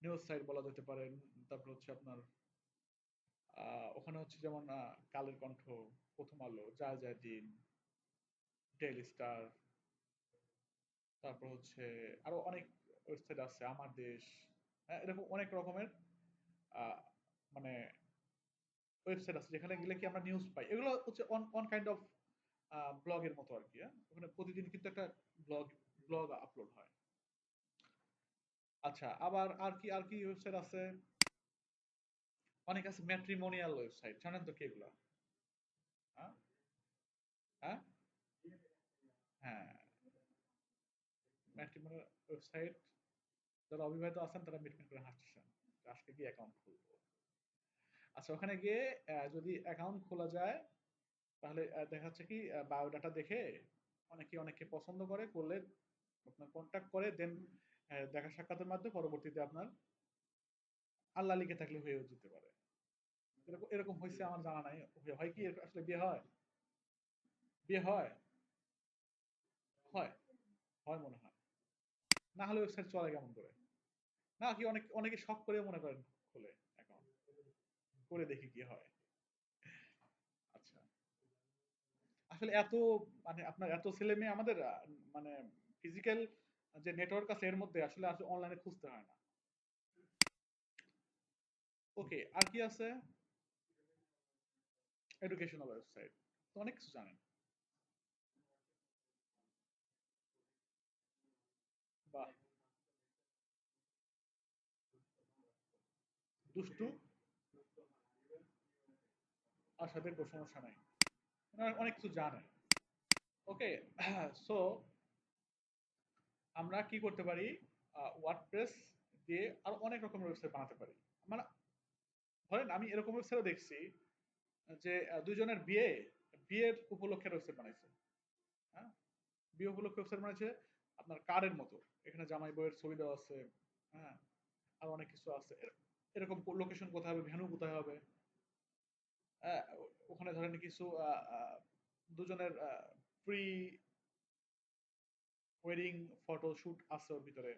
নিউজ সাইট বলা যেতে পারে। তারপর হচ্ছে আপনার ওখানে হচ্ছে যেমন কালের কণ্ঠ, প্রথম আলো, যায় যায় দিন, ডেইলি স্টার, তারপর হচ্ছে আরো অনেক ওয়েবসাইট আছে, আমার দেশ। হ্যাঁ, এরকম অনেক রকমের আহ, মানে ওয়েবসাইট আছে, যেখানে গেলে কি আমরা নিউজ পাই। এগুলো হচ্ছে অন অন কাইন্ড অফ ব্লগের মতো আর কি। হ্যাঁ, ওখানে প্রতিদিন কিন্তু একটা ব্লগ ব্লগ আপলোড হয়। আচ্ছা, আবার আর কি ওয়েবসাইট আছে? অনেক আছে ম্যাট্রিমোনিয়াল ওয়েবসাইট, জানেন তো কি এগুলা? হ্যাঁ, হ্যাঁ, হ্যাঁ, ম্যাট্রিমোনিয়াল ওয়েবসাইট, যারা অবিবাহিত আছেন তারা মিটমিট করে হাসতেছেন যে আজকে গিয়ে অ্যাকাউন্ট খুলবো। আচ্ছা, ওখানে গিয়ে যদি অ্যাকাউন্ট খোলা যায়, তাহলে দেখা যাচ্ছে কি বায়োডাটা দেখে অনেকে পছন্দ করলে আপনার কন্ট্যাক্ট করে, দেন দেখা সাক্ষাতের মাধ্যমে পরবর্তীতে আপনার আল্লাহ লিখে থাকলে হয়েও যেতে পারে। এরকম এরকম হয়েছে আমার জানা নাই। হয় কি আসলে বিয়ে হয়? বিয়ে হয়? হয়, হয় মনে হয়। না হলে ওয়েবসাইট চলে কেমন করে? না কি অনেকে শখ করে মনে করেন খোলে অ্যাকাউন্ট, করে দেখি কি হয়। আচ্ছা, আসলে এত মানে আপনার এত ছেলে মেয়ে আমাদের, মানে ফিজিক্যাল যে নেটওয়ার্ক আছে এর মধ্যে আসলে অনলাইনে খুঁজতে হয় না। ওকে, আর কি আছে? Educational website. তো অনেক কিছু জানেন। বাহ, দুষ্টু, আচ্ছা দেখবো, সমস্যা নাই। ওনারা অনেক কিছু জানে। ওকে, সো আমরা কি করতে পারি, ওয়ার্ডপ্রেস দিয়ে আরো অনেক রকমের ওয়েবসাইট বানাতে পারি। মানে ধরেন আমি এরকম ওয়েবসাইটও দেখছি যে দুইজনের বিয়ের উপলক্ষে ওয়েবসাইট বানাইছে। হ্যাঁ, বিয়ে উপলক্ষে ওয়েবসাইট বানাইছে আপনার কার্ডের মতো, এখানে জামাই বউয়ের ছবি দেওয়া আছে। হ্যাঁ, আর অনেক কিছু আছে এরকম, লোকেশন কোথায় হবে, ভেন্যু কোথায় হবে। ওখানে ধরেন কিছু দুজনের প্রি ওয়েডিং ফটো শুট আছে ওর ভিতরে,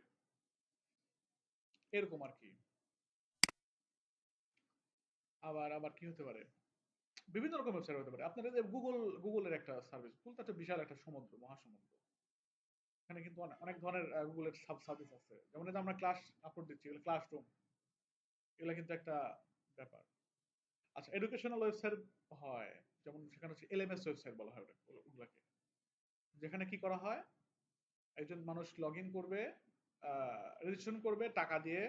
এরকম আর কি। আবার আবার কি হতে পারে, বিভিন্ন রকম ওয়েবসাইট হতে পারে। আপনার এই যে গুগলের একটা সার্ভিস, গুগল তো একটা বিশাল একটা সমুদ্র, মহাসমুদ্র। এখানে কিন্তু অনেক অনেক ধরনের গুগলের সাব সার্ভিস আছে। যেমন এই যে আমরা ক্লাস আপলোড দিচ্ছি, এগুলো ক্লাসরুম, এগুলো কিন্তু একটা ব্যাপার। আচ্ছা, এডুকেশনাল ওয়েবসাইট হয়, যেমন সেখানে হচ্ছে এলএমএস ওয়েবসাইট বলা হয় ওগুলাকে। যেখানে কি করা হয়, একজন মানুষ লগ ইন করবে, রেজিস্ট্রেশন করবে টাকা দিয়ে।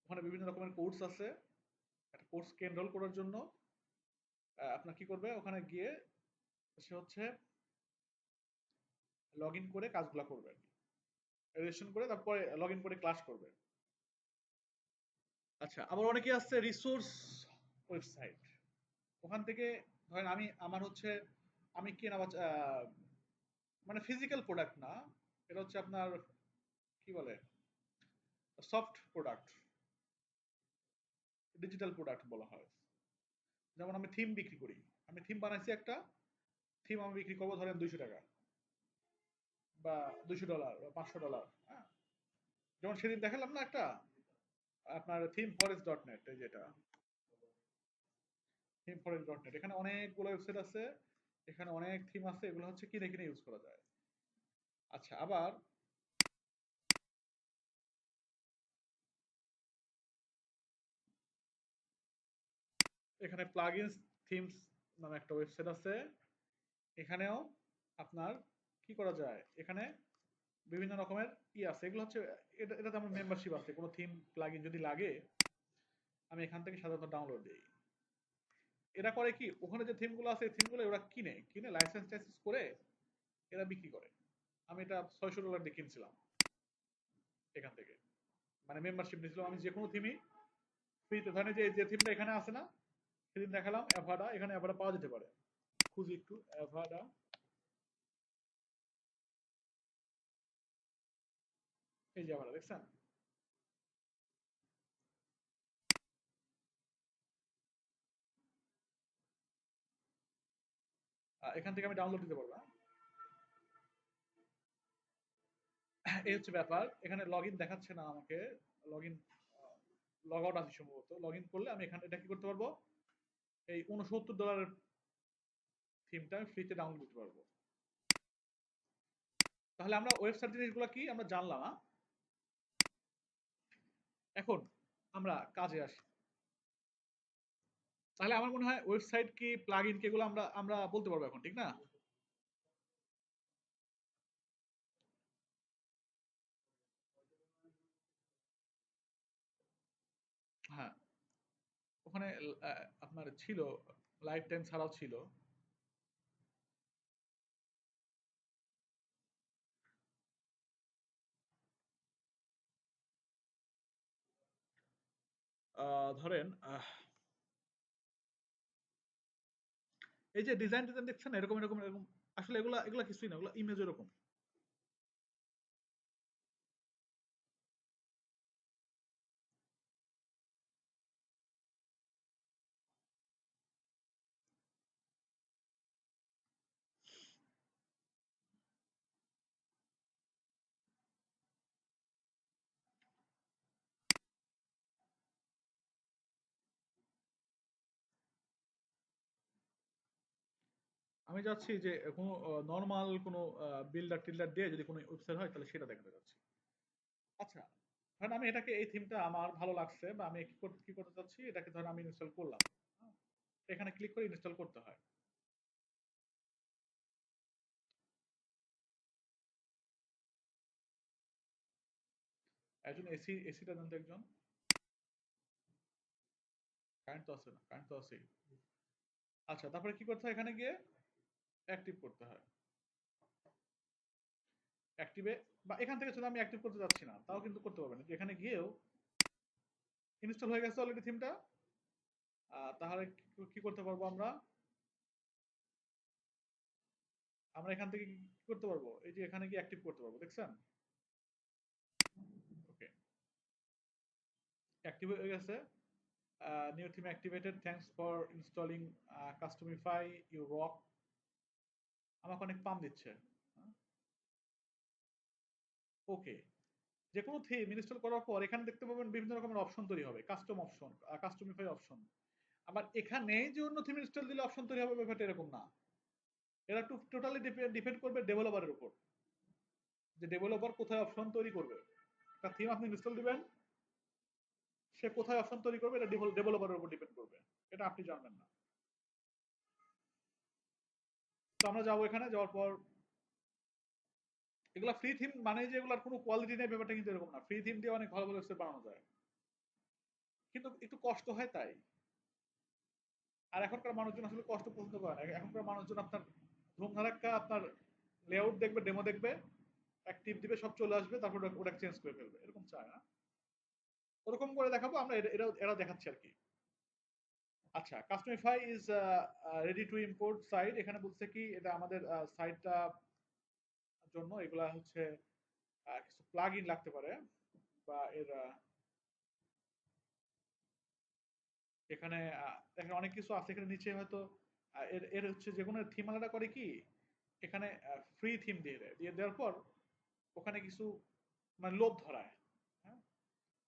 ওখানে বিভিন্ন রকমের কোর্স আছে। একটা কোর্সকে এনরোল করার জন্য আপনার কি করবে, ওখানে গিয়ে সে হচ্ছে লগ ইন করে কাজগুলো করবে আর কি। রেজিস্ট্রেশন করে তারপরে লগ ইন করে ক্লাস করবে। আচ্ছা, আবার অনেকে আছে রিসোর্স ওয়েবসাইট। ওখান থেকে ধরেন আমার হচ্ছে আমি কেনা মানে ফিজিক্যাল প্রোডাক্ট না, এটা হচ্ছে আপনার কি বলে, সফট প্রোডাক্ট, ডিজিটাল প্রোডাক্ট বলা হয়। যেমন আমি থিম বিক্রি করি, আমি থিম বানাইছি একটা, থিম আমি বিক্রি করবো ধরেন 200 টাকা বা $200 বা $500। হ্যাঁ, যেমন সেদিন দেখালাম না একটা, আপনার থিম ফরেস্ট ডট নেট, এই যেটা থিম ফরেস্ট ডট নেট, এখানে অনেকগুলো ওয়েবসাইট আছে, এখানে অনেক থিম আছে, এগুলো হচ্ছে কিনে কিনে ইউজ করা যায়। আচ্ছা, আবার এখানে প্লাগইনস থিমস নামে একটা ওয়েবসাইট আছে। এখানেও আপনার কি করা যায়, এখানে বিভিন্ন রকমের আছে, এগুলো হচ্ছে এটাতে আমার মেম্বারশিপ আছে। কোনো থিম প্লাগইন যদি লাগে আমি এখান থেকে সাধারণত ডাউনলোড দিই। এরা করে কি, ওখানে যে থিমগুলো আছে এই থিমগুলো ওরা কিনে কিনে লাইসেন্স টাইসেন্স করে এরা বিক্রি করে। আমি এটা $600 দিয়ে কিনছিলাম এখান থেকে, মানে মেম্বারশিপ নিয়েছিলাম আমি যে কোনো থিমই ফ্রিতে। ধরেন যে যে থিমটা এখানে আছে না, সেদিন দেখালাম অ্যাভাডা, এখানে অ্যাভাডা পাওয়া যেতে পারে। খুঁজি একটু অ্যাভাডা, এই যে অ্যাভাডা দেখছেন, এখান থেকে আমি ডাউনলোড দিতে পারবো। এই হচ্ছে ব্যাপার, এখানে লগ ইন দেখাচ্ছে না আমাকে, লগ ইন লগ আউট আছে সম্ভবত। লগ ইন করলে আমি এখানে এটা কি করতে পারবো, এই $69 থিমটা আমি ফ্রিতে ডাউনলোড দিতে পারবো। তাহলে আমরা ওয়েবসাইট জিনিসগুলো কি আমরা জানলাম। এখন আমরা কাজে আসি। তাহলে আমার মনে হয় ওয়েবসাইট কি প্লাগ ইন কি এগুলো আমরা আমরা বলতে পারবো এখন, ঠিক না? হ্যাঁ, ওখানে আপনার ছিল, লাইফ টাইম ছাড়াও ছিল। ধরেন এই যে ডিজাইন টিজাইন দেখছেন না, এরকম এরকম এরকম, আসলে এগুলা এগুলা কিছুই না, এগুলা ইমেজ এরকম। আমি যাচ্ছি যে কোনো নর্মাল কোনো বিল্ডার টিল্ডার দিয়ে যদি কোনো ওয়েবসাইট হয় তাহলে সেটা দেখাতে যাচ্ছি। আচ্ছা, ধরেন আমি এটাকে, এই থিমটা আমার ভালো লাগছে বা আমি কি করতে চাচ্ছি, এটাকে ধরেন আমি ইনস্টল করলাম। হ্যাঁ, এখানে ক্লিক করে ইনস্টল করতে হয়। একজন এসিটা জানতো একজন, কারেন্ট তো আছে না, কারেন্ট তো আছে। আচ্ছা, তারপরে কি করতে হয়? এখানে গিয়ে অ্যাক্টিভ করতে হয়। অ্যাক্টিভে বা এখান থেকে যদি আমি অ্যাক্টিভ করতে যাচ্ছি না, তাও কিন্তু করতে পারবেন। এখানে গিয়েও ইনস্টল হয়ে গেছে অলরেডি থিমটা। তাহলে কি করতে পারবো আমরা? আমরা এখান থেকে কি করতে পারবো? এই যে এখানে গিয়ে অ্যাক্টিভ করতে পারবো, দেখছেন? ওকে, অ্যাক্টিভ হয়ে গেছে। New theme activated, thanks for installing Customify you rock. আমাকে অনেক পাম দিচ্ছে। ওকে, যে কোনো থিম ইনস্টল করার পর এখানে দেখতে পাবেন বিভিন্ন রকমের অপশন তৈরি হবে, কাস্টম অপশন, কাস্টমিফাই অপশন। আবার এখানে যে অন্য থিম ইনস্টল দিলে অপশন তৈরি হবে, ব্যাপারটা এরকম না। এরা টোটালি ডিপেন্ড করবে ডেভেলপারের উপর, যে ডেভেলপার কোথায় অপশন তৈরি করবে। একটা থিম আপনি ইনস্টল দিবেন, সে কোথায় অপশন তৈরি করবে এটা ডেভেলপারের উপর ডিপেন্ড করবে, এটা আপনি জানবেন না। তো আমরা যাবো, এখানে যাওয়ার পর এগুলা ফ্রি থিম মানে যে এগুলার কোনো কোয়ালিটি নেই, ব্যাপারটা কিন্তু এরকম না। ফ্রি থিম দিয়ে অনেক ভালো ভালো ওয়েবসাইট বানানো যায়, কিন্তু একটু কষ্ট হয় তাই। আর এখনকার মানুষজন আসলে কষ্ট পছন্দ করে না। এখনকার মানুষজন আপনার ধুমধারাক্কা আপনার লেআউট দেখবে, ডেমো দেখবে, অ্যাক্টিভ দিবে, সব চলে আসবে, তারপর ওটা চেঞ্জ করে ফেলবে, এরকম চায় না। ওরকম করে দেখাবো আমরা, এরা দেখাচ্ছে আর কি। আচ্ছা, Customify is ready to import site. এখানে বলছে কি, এটা আমাদের সাইটটা জন্য এগুলা হচ্ছে কিছু প্লাগ ইন লাগতে পারে, বা এর এখানে দেখেন অনেক কিছু আছে এখানে নিচে হয়তো। এর এর হচ্ছে যে কোনো থিম আলাদা করে কি, এখানে ফ্রি থিম দিয়ে দেয়, দিয়ে দেওয়ার পর ওখানে কিছু মানে লোভ ধরায়। হ্যাঁ,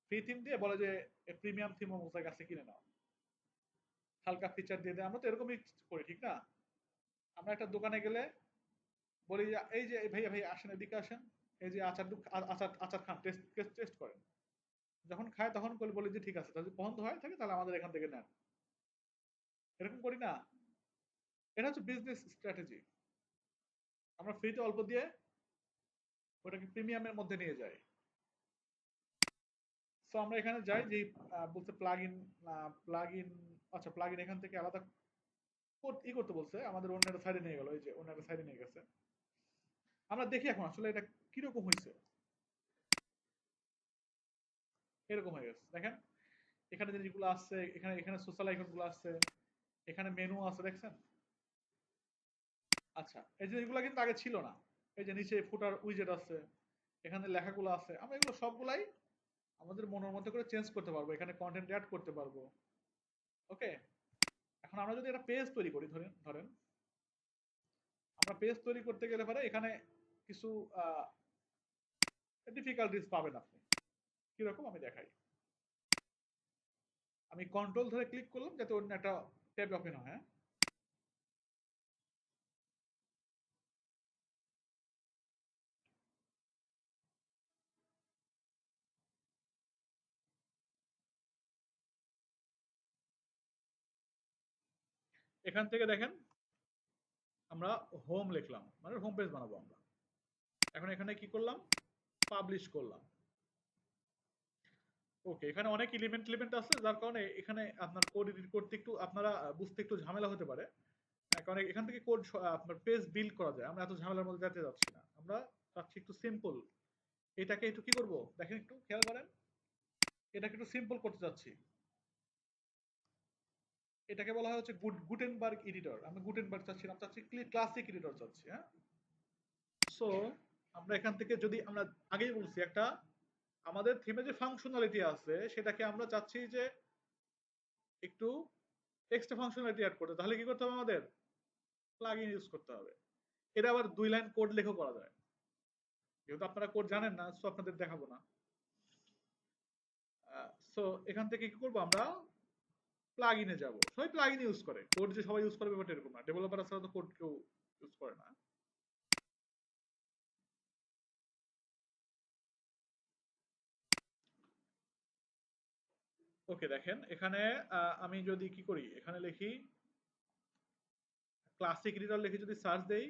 ফ্রি থিম দিয়ে বলে যে প্রিমিয়াম থিম আমাদের কাছে কিনে নাও, হালকা ফিচার দিয়ে দেয়। আমরা তো এরকমই করি, ঠিক না? আমরা একটা দোকানে গেলে বলি যে এই যে ভাইয়া ভাই আসেন, এদিকে আসেন, এই যে আচার আচার খান, টেস্ট টেস্ট করেন। যখন খায় তখন বলি যে ঠিক আছে, যদি পছন্দ হয় থাকে তাহলে আমাদের এখান থেকে নেন। এরকম করি না? এটা হচ্ছে বিজনেস স্ট্র্যাটেজি। আমরা ফ্রিতে অল্প দিয়ে ওটাকে প্রিমিয়ামের মধ্যে নিয়ে যাই। সো আমরা এখানে যাই যে বলছে প্লাগ ইন, প্লাগ ইন। আচ্ছা, প্লাগ ইন এখান থেকে আলাদা করতে বলছে, আমাদের অন্যের সাইডে নিয়ে গেল, এই যে অন্যের সাইডে নিয়ে গেছে। আমরা দেখি এখন আসলে এটা কিরকম হয়েছে। এরকম হয়ে গেছে, দেখেন এখানে জিনিসগুলো আসছে, এখানে এখানে সোশ্যাল আইকন গুলো আসছে, এখানে মেনু আছে, দেখছেন? আচ্ছা, এই জিনিসগুলো কিন্তু আগে ছিল না। এই যে নিচে ফুটার উইজেট আছে, এখানে লেখাগুলো আছে, আমরা এগুলো সবগুলাই আমাদের মনের মতো করে চেঞ্জ করতে পারবো, এখানে কন্টেন্ট অ্যাড করতে পারবো। ওকে, এখন আমরা যদি একটা পেজ তৈরি করি, ধরেন ধরেন আমরা পেজ তৈরি করতে গেলে পরে এখানে কিছু ডিফিকাল্টিস পাবেন আপনি। কিরকম আমি দেখাই। আমি কন্ট্রোল ধরে ক্লিক করলাম যাতে অন্য একটা ট্যাব ওপেন হয়। হ্যাঁ? এখান থেকে দেখেন আমরা হোম লিখলাম, মানে হোম পেজ বানাবো আমরা। এখন এখানে কি করলাম? পাবলিশ করলাম। ওকে, এখানে অনেক এলিমেন্ট আছে, যার কারণে এখানে আপনার কোড এডিট করতে একটু আপনারা বুঝতে একটু ঝামেলা হতে পারে। কারণ এখান থেকে কোড আপনার পেজ বিল্ড করা যায়, আমরা এত ঝামেলার মধ্যে যেতে যাচ্ছি না। আমরা চাচ্ছি একটু সিম্পল। এটাকে একটু কি করব দেখেন, একটু খেয়াল করেন, এটাকে একটু সিম্পল করতে চাচ্ছি। এটাকে বলা হয় হচ্ছে গুটেনবার্গ এডিটর। আমি গুটেনবার্গ চাচ্ছি না, চাচ্ছি ক্লাসিক এডিটর চাচ্ছি। হ্যাঁ, সো আমরা এখান থেকে যদি আমরা আগেই বলছি একটা আমাদের থিমে যে ফাংশনালিটি আছে সেটাকে আমরা চাচ্ছি যে একটু এক্সট্রা ফাংশনালিটি অ্যাড করতে, তাহলে কি করতে হবে? আমাদের প্লাগইন ইউজ করতে হবে। এটা আবার 2 লাইন কোড লেখেও করা যায়। যেহেতু আপনারা কোড জানেন না, সো আপনাদের দেখাবো না। সো এখান থেকে কি করবো আমরা? প্লাগইনে যাব। সবাই প্লাগইন ইউজ করে, কোড যে সবাই ইউজ করবে ব্যাপারটা এরকম না। ডেভেলপার ছাড়া তো কোড কেউ ইউজ করে না। ওকে, দেখেন এখানে আমি যদি কি করি, এখানে লিখি ক্লাসিক এডিটর, লিখে যদি সার্চ দেই,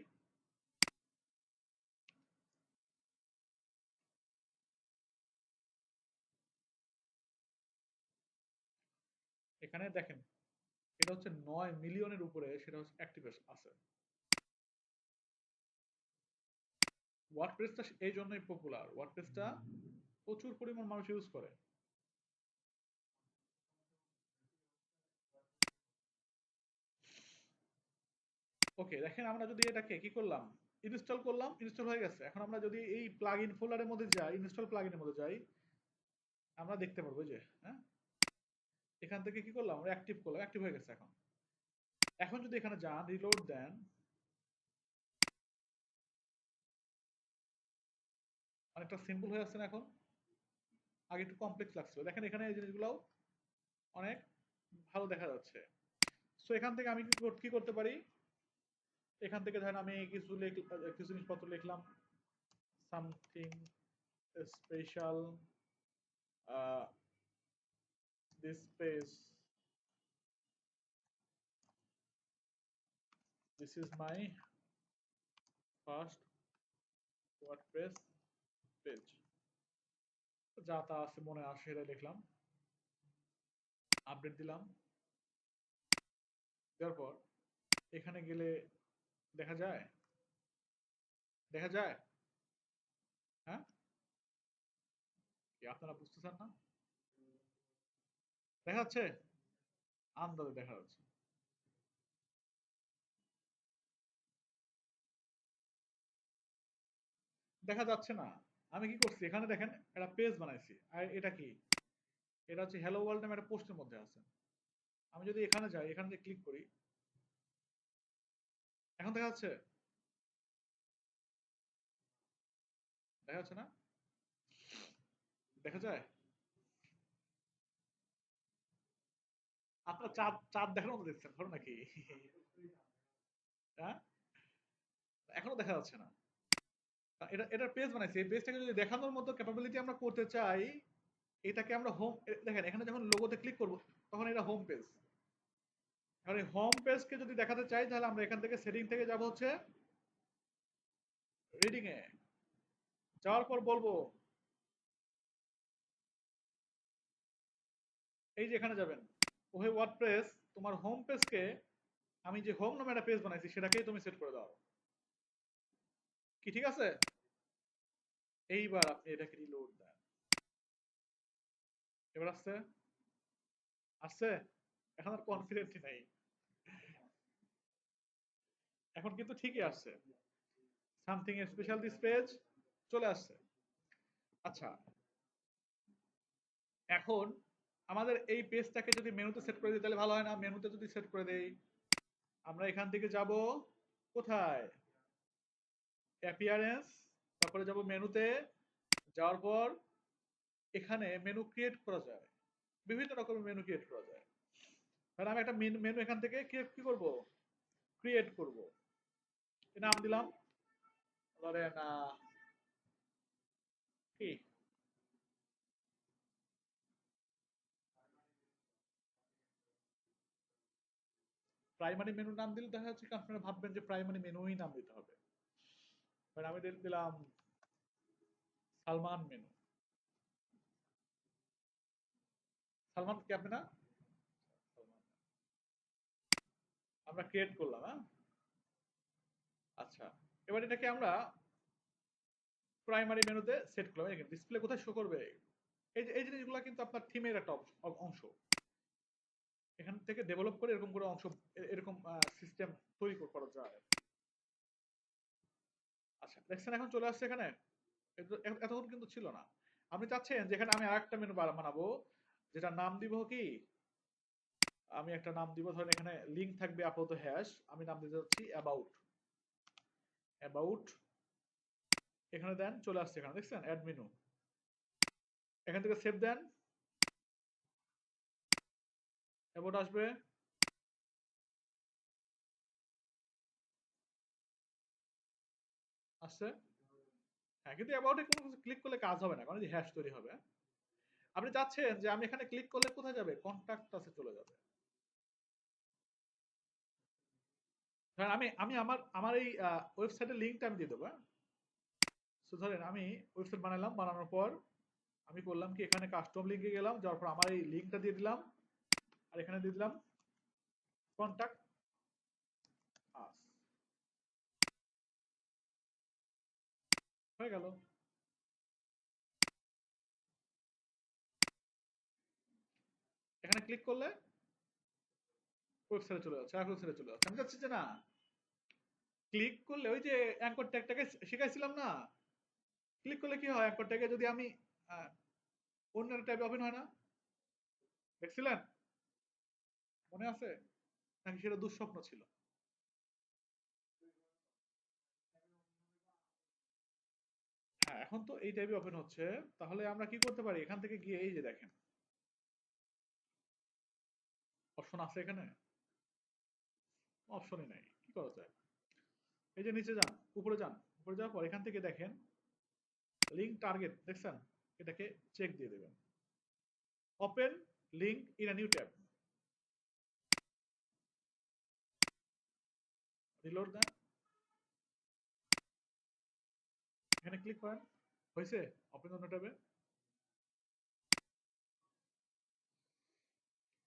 এখানে দেখেন এটা হচ্ছে 9 মিলিয়নের উপরে, সেটা হচ্ছে অ্যাক্টিভ আছে। ওয়ার্ডপ্রেসটা এই জন্যই পপুলার, ওয়ার্ডপ্রেসটা প্রচুর পরিমাণ মানুষ ইউজ করে। ওকে, দেখেন আমরা যদি এটাকে কি করলাম, ইনস্টল করলাম, ইনস্টল হয়ে গেছে। এখন আমরা যদি এই প্লাগ ইন ফোল্ডারের মধ্যে যাই, ইনস্টল প্লাগ ইনের মধ্যে যাই, আমরা দেখতে পারবো যে হ্যাঁ, এখান থেকে কি করলাম, আমরা অ্যাক্টিভ করলাম, অ্যাক্টিভ হয়ে গেছে। এখন এখন যদি এখানে যান, রিলোড দেন, অনেকটা সিম্পল হয়ে আসছে না এখন? আগে একটু কমপ্লেক্স লাগছিল। দেখেন এখানে এই জিনিসগুলো অনেক ভালো দেখা যাচ্ছে। সো এখান থেকে আমি কি করতে পারি, এখান থেকে ধরেন আমি কিছু জিনিসপত্র লিখলাম, something special, this page, this is my first WordPress page, যা তা আছে মনে আসে সেটা লিখলাম, আপডেট দিলাম। দেওয়ার পর এখানে গেলে দেখা যায়, দেখা যায়, হ্যাঁ, কি আপনারা বুঝতেছেন না? দেখা যাচ্ছে, আন্দাজে দেখা যাচ্ছে। দেখা যাচ্ছে না। আমি কি করছি, এখানে দেখেন একটা পেজ বানাইছি, আর এটা কি, এটা হচ্ছে হ্যালো ওয়ার্ল্ড নামে একটা পোস্টের মধ্যে আছে। আমি যদি এখানে যাই, এখানে যে ক্লিক করি, এখন দেখা যাচ্ছে, দেখা যাচ্ছে না? দেখা যায়? আপনার চাঁদ চাঁদ দেখার মতো দেখছেন, ধরো নাকি? হ্যাঁ, এখনো দেখা যাচ্ছে না। এটা এটার পেজ বানাইছি, এই পেজটাকে যদি দেখানোর মতো ক্যাপাবিলিটি আমরা করতে চাই, এটাকে আমরা হোম, দেখেন এখানে যখন লোগোতে ক্লিক করব, তখন এটা হোম পেজ। এখন এই হোম পেজকে যদি দেখাতে চাই, তাহলে আমরা এখান থেকে সেটিং থেকে যাব হচ্ছে রিডিং এ, যাওয়ার পর বলবো, এই যে এখানে যাবেন, ওহে ওয়ার্ডপ্রেস, তোমার হোম পেজকে, আমি যে হোম নামে একটা পেজ বানাইছি সেটাকেই তুমি সেট করে দাও। কি ঠিক আছে? এইবার আপনি এটাকে রিলোড দেন, এবার আসছে, আসছে, এখন আর কনফিডেন্টই নাই, এখন কিন্তু ঠিকই আসছে, সামথিং স্পেশাল দিস পেজ চলে আসছে। আচ্ছা, এখন আমাদের এই পেজটাকে যদি মেনুতে সেট করে দিই তাহলে ভালো হয় না? মেনুতে যদি সেট করে দেই, আমরা এখান থেকে যাব কোথায়, অ্যাপিয়ারেন্স, তারপরে যাব মেনুতে, যাওয়ার পর এখানে মেনু ক্রিয়েট করা যায়, বিভিন্ন রকমের মেনু ক্রিয়েট করা যায়। তাহলে আমি একটা মেনু এখান থেকে কি করব, ক্রিয়েট করব, নাম দিলাম ধরেন কি, প্রাইমারি মেনু নাম দিলে দেখা যাচ্ছে কি আপনারা ভাববেন যে প্রাইমারি মেনুই নাম দিতে হবে। এবার আমি দিলাম সালমান মেনু, সালমান কি আপনি না, সালমান। আমরা ক্রিয়েট করলাম, হ্যাঁ। আচ্ছা, এবার এটাকে আমরা প্রাইমারি মেনুতে সেট করলাম, ডিসপ্লে কোথায় শো করবে, এই জিনিসগুলো কিন্তু আপনার থিমের একটা অংশ। এখান থেকে ডেভেলপ করে এরকম করে অংশ, এরকম সিস্টেম তৈরি করা যায়। আচ্ছা, দেখছেন এখন চলে আসছে এখানে, এতক্ষণ কিন্তু ছিল না। আপনি চাচ্ছেন যেখানে আমি আরেকটা মেনু বানাবো, যেটা নাম দিব কি, আমি একটা নাম দিব, ধরেন এখানে লিংক থাকবে আপাতত হ্যাশ, আমি নাম দিতে যাচ্ছি অ্যাবাউট, অ্যাবাউট, এখানে দেন, চলে আসছে এখানে, দেখছেন অ্যাড মেনু, এখান থেকে সেভ দেন, অ্যাবাউট আসবে, আসছে। হ্যাঁ, কিন্তু অ্যাবাউটে কোনো কিছু ক্লিক করলে কাজ হবে না, কারণ যে হ্যাশ তৈরি হবে। আপনি চাচ্ছেন যে আমি এখানে ক্লিক করলে কোথায় যাবে, কন্টাক্ট আছে চলে যাবে। ধরেন আমি আমি আমার আমার এই ওয়েবসাইটের লিঙ্কটা আমি দিয়ে দেবো, হ্যাঁ। সো ধরেন আমি ওয়েবসাইট বানালাম, বানানোর পর আমি করলাম কি, এখানে কাস্টম লিঙ্কে গেলাম, যাওয়ার পর আমার এই লিঙ্কটা দিয়ে দিলাম, আর এখানে দিয়ে দিলাম কন্টাক্ট আস, হয়ে গেল। এখানে ক্লিক করলে ওয়েবসাইটে চলে যাচ্ছে, আর ওয়েবসাইটে চলে যাচ্ছে। আমি চাচ্ছি যে না, ক্লিক করলে ওই যে অ্যাঙ্কর ট্যাগটাকে শিখাইছিলাম না, ক্লিক করলে কি হয়, অ্যাঙ্কর ট্যাগে যদি আমি অন্য ট্যাবে ওপেন হয় না, দেখছিলেন? মনে আছে নাকি সেটা দুঃস্বপ্ন ছিল? হ্যাঁ, এখন তো এই ট্যাবে ওপেন হচ্ছে। তাহলে আমরা কি করতে পারি, এখান থেকে গিয়ে এই যে দেখেন অপশন আছে এখানে, অপশনই নাই, কি করা যায়? এই যে নিচে যান, উপরে যান, উপরে যাওয়ার পর এখান থেকে দেখেন লিঙ্ক টার্গেট দেখছেন, এটাকে চেক দিয়ে দেবেন। Open link in a new tab, reload then, এখানে ক্লিক করেন, হয়েছে ওপেন অন্য ট্যাবে।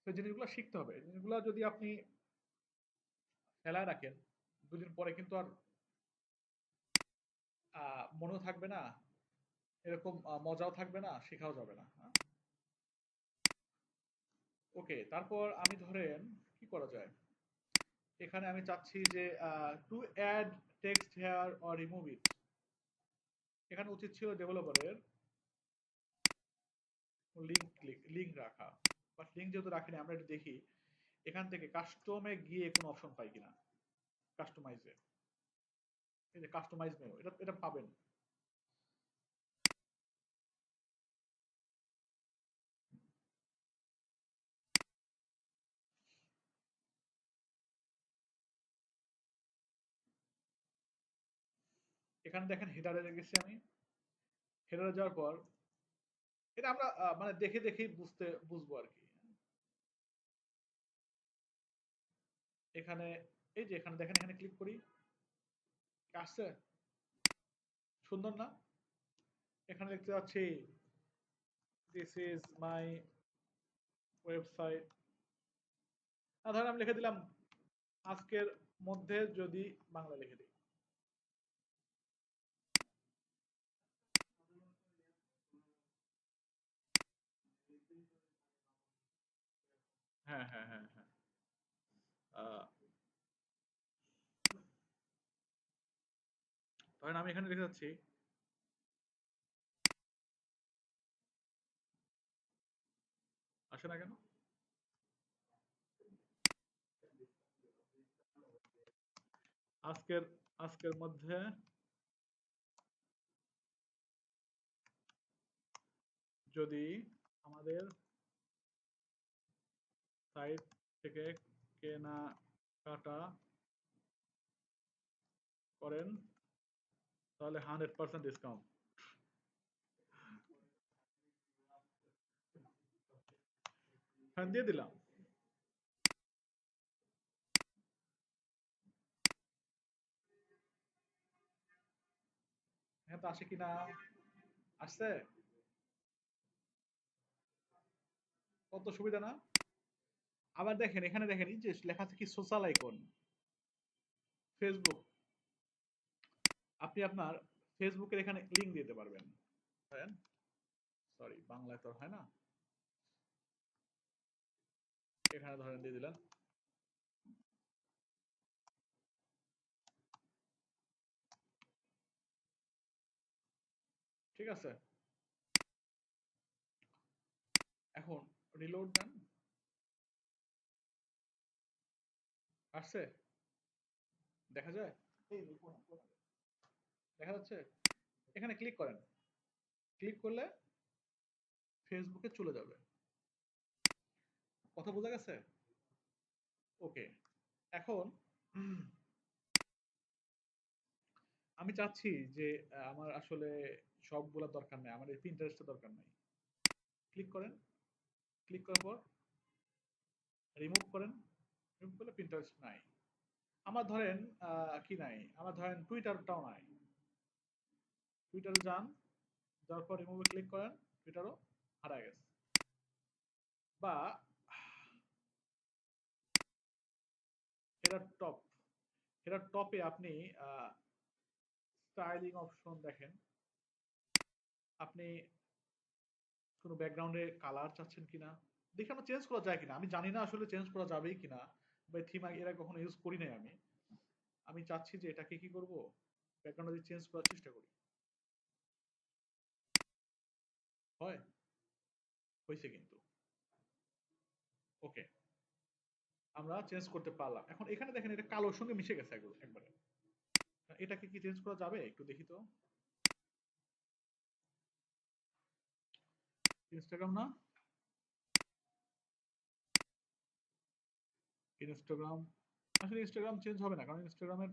সেই জিনিসগুলো শিখতে হবে, এই জিনিসগুলো যদি আপনি ফেলায় রাখেন, দুদিন পরে কিন্তু আর মনেও থাকবে না, এরকম মজাও থাকবে না, শেখাও যাবে না। হ্যাঁ? ওকে, তারপর আমি ধরেন কি করা যায়, এখানে আমি চাচ্ছি যে to add text here or remove it, এখানে উচিত ছিল ডেভেলপারের লিঙ্ক রাখা, বাট লিঙ্ক যেহেতু রাখিনি, আমরা একটু দেখি এখান থেকে কাস্টমে গিয়ে কোনো অপশন পাই কিনা। কাস্টমাইজে, এই যে কাস্টমাইজ মেনু, এটা এটা পাবেন। এখানে দেখেন হেডারে গেছি আমি, হেডারে যাওয়ার পর এটা আমরা মানে দেখে দেখেই বুঝবো আর কি। এখানে এই যে এখানে দেখেন, এখানে ক্লিক করি, আসছে, সুন্দর না? এখানে দেখতে পাচ্ছি দিস ইজ মাই ওয়েবসাইট, ধরেন আমি লিখে দিলাম আজকের মধ্যে যদি বাংলা লিখে দিই। হ্যাঁ হ্যাঁ হ্যাঁ হ্যাঁ, আহ, ধরেন আমি এখানে লিখে যাচ্ছি আসে না কেন, আজকের আজকের মধ্যে যদি আমাদের সাইট থেকে কেনাকাটা করেন তাহলে 100% ডিসকাউন্ট। হ্যাঁ, দিয়ে দিলাম। হ্যাঁ, তো আসে কিনা, আসছে, কত সুবিধা না? আবার দেখেন এখানে দেখেন এই যে লেখা আছে কি, সোশ্যাল আইকন, ফেসবুক, আপনি আপনার ফেসবুকের এখানে লিংক দিতে পারবেন। সরি, বাংলায় তো হয় না, এখানে ধরেন দিয়ে দিলেন, ঠিক আছে। এখন রিলোড দেন, আসছে, দেখা যায়, এই যে দেখা যাচ্ছে, এখানে ক্লিক করেন, ক্লিক করলে ফেসবুকে চলে যাবে। কথা বোঝা গেছে? ওকে, এখন আমি চাচ্ছি যে আমার আসলে সবগুলা দরকার নাই, আমার এই প্রিন্টারেস্টের দরকার নাই। ক্লিক করেন, ক্লিক করার পর রিমুভ করেন, রিমুভ করলে প্রিন্টারেস্ট নাই। আমার ধরেন কি নাই, আমার ধরেন টুইটারটাও নাই, টুইটারে যান, যাওয়ার পর রিমুভে ক্লিক করেন, টুইটারও হারায় গেছে। বা হেডার টপ, হেডার টপে আপনি স্টাইলিং অপশন দেখেন, আপনি কোনো ব্যাকগ্রাউন্ডে কালার চাচ্ছেন কিনা, দেখে আমরা চেঞ্জ করা যায় কিনা, আমি জানি না আসলে চেঞ্জ করা যাবেই কিনা, বা থিম এরা কখনো ইউজ করি নাই আমি। আমি চাচ্ছি যে এটাকে কি করব, ব্যাকগ্রাউন্ড যদি চেঞ্জ করার চেষ্টা করি, হয়, হয়েছে কিন্তু, ওকে, আমরা চেঞ্জ করতে পারলাম। এখন এখানে দেখেন এটা কালোর সঙ্গে মিশে গেছে একবারে, এটাকে কি চেঞ্জ করা যাবে একটু দেখি তো। ইনস্টাগ্রাম না, ইনস্টাগ্রাম, আসলে ইনস্টাগ্রাম চেঞ্জ হবে না, কারণ ইনস্টাগ্রামের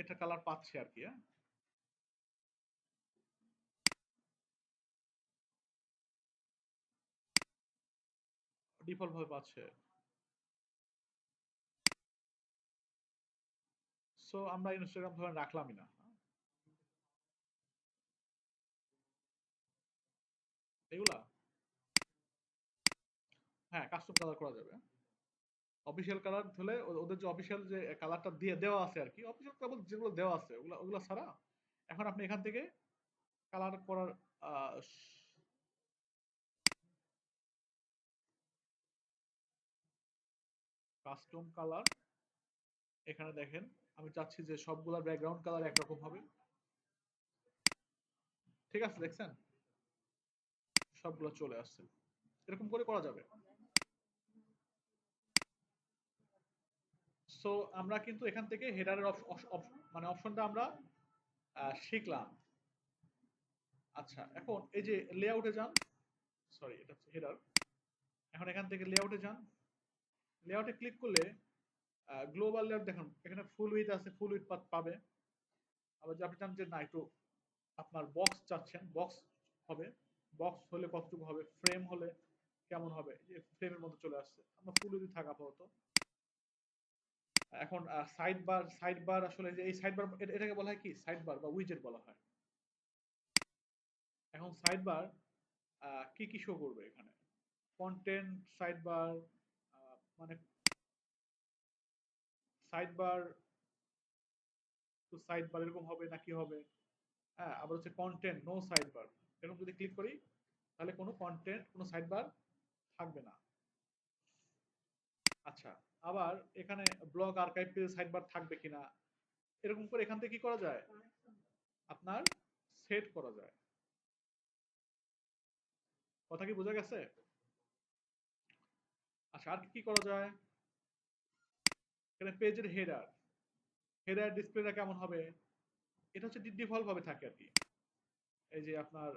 এটা কালার পাচ্ছে আর কি, হ্যাঁ, ডিফল্ট ভাবে পাচ্ছে। সো আমরা ইনস্টাগ্রাম ধরে রাখলামই না, এগুলা, হ্যাঁ কাস্টম কালার করা যাবে। অফিসিয়াল কালার হলে ওদের যে অফিসিয়াল যে কালারটা দিয়ে দেওয়া আছে আর কি, অফিসিয়াল কালার যেগুলো দেওয়া আছে ওগুলা ওগুলা ছাড়া এখন আপনি এখান থেকে কালার করার কাস্টম কালার, এখানে দেখেন আমি চাচ্ছি যে সবগুলা ব্যাকগ্রাউন্ড কালার একরকম হবে, ঠিক আছে দেখছেন, সবগুলো চলে আসছে, এরকম করে করা যাবে। সো আমরা কিন্তু এখান থেকে হেডারের মানে অপশনটা আমরা শিখলাম। আচ্ছা এখন এই যে লেআউটে যান, সরি এটা হচ্ছে হেডার, এখন এখান থেকে লেআউটে যান, লেআউটে ক্লিক করলে গ্লোবাল লেআউট দেখুন, এখানে ফুল উইথ আছে, ফুল উইথ পাবে। আবার যে আপনি চান যে না একটু আপনার বক্স চাচ্ছেন, বক্স হবে, বক্স হলে কতটুকু হবে, ফ্রেম হলে কেমন হবে, যে ফ্রেমের মধ্যে চলে আসছে, আমরা ফুল উইথ থাকা আপাতত। এখন সাইড বার আসলে যে এই সাইড বার এটাকে বলা হয় কি, সাইড বার বা উইজেট বলা হয়। এখন সাইড বার কি কি শো করবে এখানে, কন্টেন্ট সাইড বার, মানে side bar to side bar এরকম হবে নাকি হবে, হ্যাঁ, আবার হচ্ছে কন্টেন্ট নো সাইড বার, এরকম যদি ক্লিক করি তাহলে কোনো কন্টেন্ট কোনো সাইড বার থাকবে না। আচ্ছা, আবার এখানে ব্লগ আর্কাইভ পেজে সাইড বার থাকবে কিনা, এরকম করে এখান থেকে কি করা যায়, আপনার সেট করা যায়। কথা কি বোঝা গেছে? আচ্ছা আর কি করা যায়, এখানে পেজের হেডার, হেডার ডিসপ্লেটা কেমন হবে, এটা হচ্ছে ডিফল্ট ভাবে থাকে আর কি। এই যে আপনার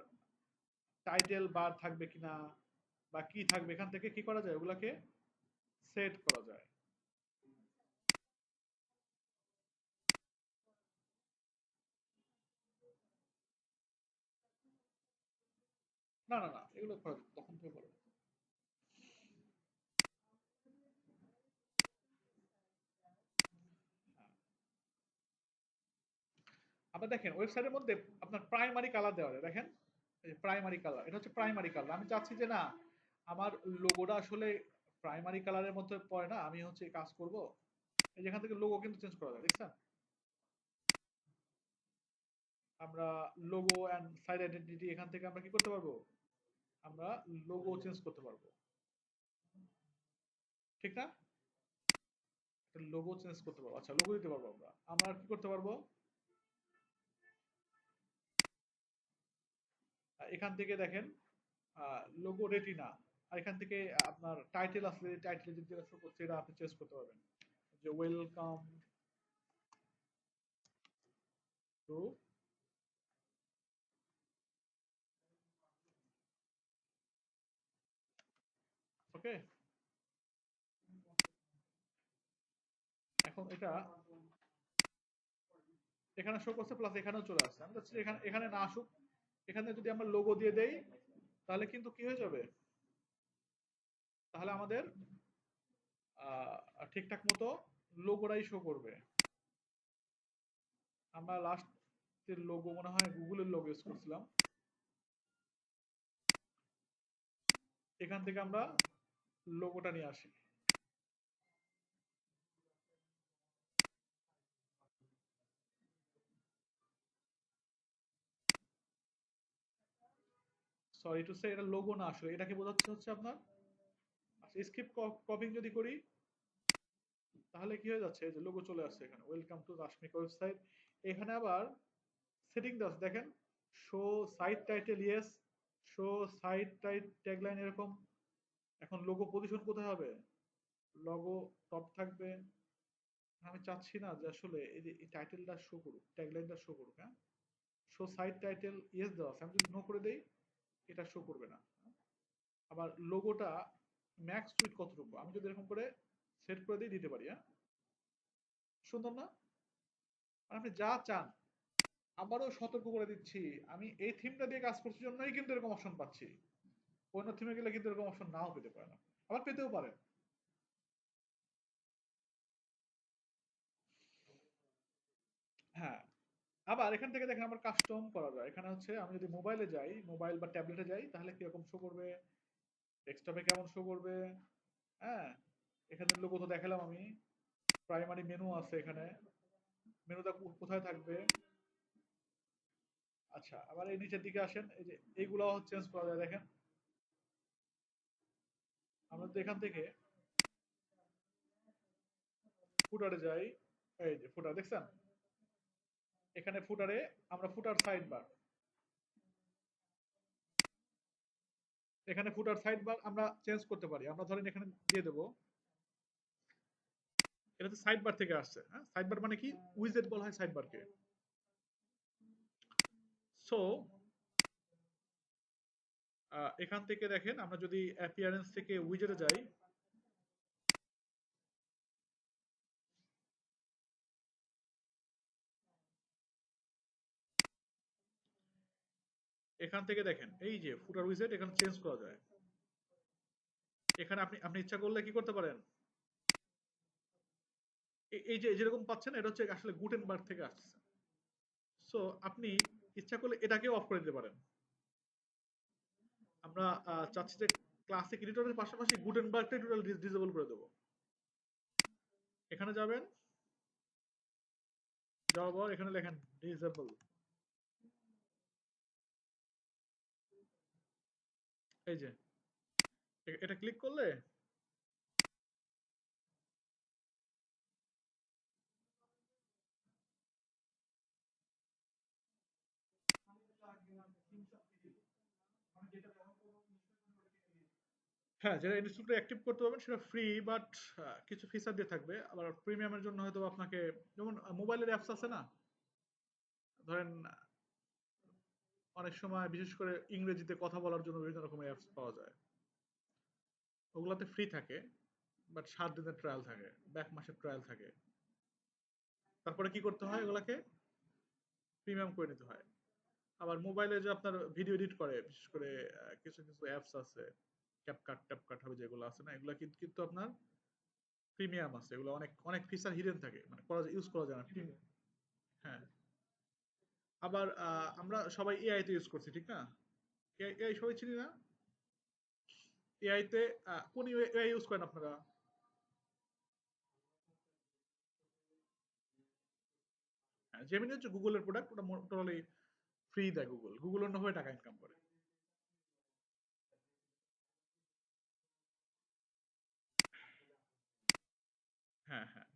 টাইটেল বার থাকবে কিনা বা কি থাকবে, এখান থেকে কি করা যায়, ওগুলাকে সেট করা যায়। না না না, এগুলো করা যায়, তখন থেকে করো। হ্যাঁ। আপনার দেখেন ওয়েবসাইটের মধ্যে আপনার প্রাইমারি কালার দেওয়া যায়, দেখেন প্রাইমারি কালার, এটা হচ্ছে প্রাইমারি কালার। আমি চাচ্ছি যে না আমার লোগোটা আসলে প্রাইমারি কালারের মধ্যে পড়ে না, আমি হচ্ছে কাজ করব, এই যেখান থেকে লোগো কিন্তু চেঞ্জ করা যায়, দেখছেন, আমরা লোগো এন্ড সাইড আইডেন্টিটি এখান থেকে আমরা কি করতে পারবো, আমরা লোগো চেঞ্জ করতে পারবো, ঠিক না, লোগো চেঞ্জ করতে পারবো, আচ্ছা লোগো দিতে পারবো, আমরা আমরা আর কি করতে পারবো, এখান থেকে দেখেন লোগো রেটিনা, আর এখান থেকে আপনার টাইটেল আসলে টাইটেল যদি শো করছে এটা আপনি চেঞ্জ করতে পারবেন, যে ওয়েলকাম টু, ওকে, এখন এটা এখানে শো করছে প্লাস এখানেও চলে আসছে, আমি চাচ্ছি এখানে এখানে না আসুক, এখানে যদি আমরা লোগো দিয়ে দেই তাহলে কিন্তু কি হয়ে যাবে, তাহলে আমাদের ঠিকঠাক মতো লোগোটাই শো করবে। আমরা লাস্টের লোগো মনে হয় গুগলের লোগো ইউজ করছিলাম, এখান থেকে আমরা লোগোটা নিয়ে আসি, সরি টু সে এটা লোগো না, আসলে এটাকে বোঝাচ্ছে হচ্ছে আপনার, আচ্ছা স্ক্রিপ্ট কপিং যদি করি তাহলে কি হয়ে যাচ্ছে, যে লোগো চলে আসছে এখানে, ওয়েলকাম টু রাশমিকা ওয়েবসাইট। এখানে আবার সেটিং আছে দেখেন, show site title yes, show site tight tagline এরকম। এখন লোগো পজিশন কোথায় হবে, লোগো টপ থাকবে। আমি চাচ্ছি না যে আসলে এই যে এই টাইটেলটা শো করুক, ট্যাগলাইনটা শো করুক, হ্যাঁ। শো সাইট টাইটেল ইয়েস দেওয়া আছে, আমি যদি নো করে দেই এটা শো করবে না। আবার লোগোটা ম্যাক্স উইথ কতটুকু, আমি যদি এরকম করে সেট করে দিয়ে দিতে পারি, হ্যাঁ। সুন্দর না? আর আপনি যা চান, আবারও সতর্ক করে দিচ্ছি, আমি এই থিমটা দিয়ে কাজ করছি জন্যই কিন্তু এরকম অপশন পাচ্ছি। অন্য থিমে গেলে কিন্তু এরকম অপশন নাও পেতে পারে না, আবার পেতেও পারেন। হ্যাঁ, আবার এখান থেকে দেখেন আবার কাস্টম করা যায়। এখানে হচ্ছে আমি যদি মোবাইলে যাই, মোবাইল বা ট্যাবলেটে যাই, তাহলে কিরকম শো করবে, ডেস্কটপে কেমন শো করবে, হ্যাঁ। এখানে লোগো তো দেখালাম আমি, প্রাইমারি মেনু আছে এখানে, মেনুটা কোথায় থাকবে। আচ্ছা, আবার এই নিচের দিকে আসেন, এই যে এইগুলো চেঞ্জ করা যায় দেখেন। আমরা যদি এখান থেকে ফুটারে যাই, এই যে ফুটার দেখছেন, এখানে ফুটারে আমরা ফুটার সাইড বার, এখানে ফুটার সাইড বার আমরা চেঞ্জ করতে পারি। আমরা ধরেন এখানে দিয়ে দেবো, এটা তো সাইড বার থেকে আসছে, হ্যাঁ। সাইড বার মানে কি, উইজেট বলা হয় সাইড বারকে। সো এখান থেকে দেখেন, আমরা যদি অ্যাপিয়ারেন্স থেকে উইজেটে যাই, এখান থেকে দেখেন এই যে ফুটার উইজেট এখানে চেঞ্জ করা যায়। এখানে আপনি আপনি ইচ্ছা করলে কি করতে পারেন, এই যে যেরকম পাচ্ছেন এটা হচ্ছে আসলে গুটেনবার্গ থেকে আসছে। সো আপনি ইচ্ছা করলে এটাকেও অফ করে দিতে পারেন। আমরা চাচ্ছি যে ক্লাসিক এডিটরের পাশাপাশি গুটেনবার্গটাই টোটাল ডিসেবল করে দেবো। এখানে যাবেন, যাওয়ার পর এখানে লেখেন ডিসেবল, এই যে এটা ক্লিক করলে হ্যাঁ, যেটা ইনস্টল করে অ্যাক্টিভ করতে পারবেন সেটা ফ্রি, বাট কিছু ফিচার দিয়ে থাকবে। আবার প্রিমিয়ামের জন্য হয়তো আপনাকে, যেমন মোবাইলের অ্যাপস আছে না, ধরেন অনেক সময় বিশেষ করে ইংরেজিতে কথা বলার জন্য বিভিন্ন রকমের অ্যাপস পাওয়া যায়, ওগুলাতে ফ্রি থাকে, বাট 7 দিনের ট্রায়াল থাকে, বা 1 মাসের ট্রায়াল থাকে। তারপরে কি করতে হয়, ওগুলাকে প্রিমিয়াম করে নিতে হয়। আবার মোবাইলে যে আপনার ভিডিও এডিট করে, বিশেষ করে কিছু কিছু অ্যাপস আছে, ক্যাপকাট ট্যাপকাট হবে যেগুলো আছে না, এগুলো কিন্তু কিন্তু আপনার প্রিমিয়াম আছে, এগুলো অনেক অনেক ফিচার হিডেন থাকে, মানে করা ইউজ করা যায় না। হ্যাঁ, আবার আমরা সবাই এআই তে ইউজ করছি, ঠিক না? এআই এআই সবাই চিনি না? এআই তে কোন এআই ইউজ করেন আপনারা? হ্যাঁ, জেমিনি হচ্ছে গুগলের প্রোডাক্ট, ওটা টোটালি ফ্রি দেয় গুগল, গুগল অন্যভাবে টাকা ইনকাম করে। হ্যাঁ হ্যাঁ,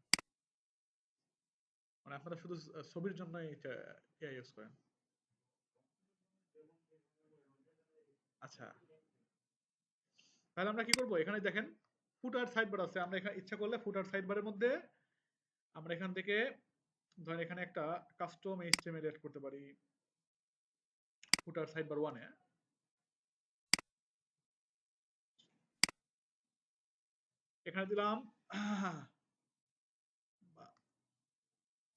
মানে আপনারা শুধু ছবির জন্যই এটা এআই ইউজ করেন। আচ্ছা, তাহলে আমরা কি করব, এখানে দেখেন ফুটার সাইড বার আছে, আমরা এখানে ইচ্ছা করলে ফুটার সাইড বারের মধ্যে আমরা এখান থেকে ধরেন এখানে একটা কাস্টম এইচটিএমএল এড করতে পারি, ফুটার সাইড বার ওয়ানে। এখানে দিলাম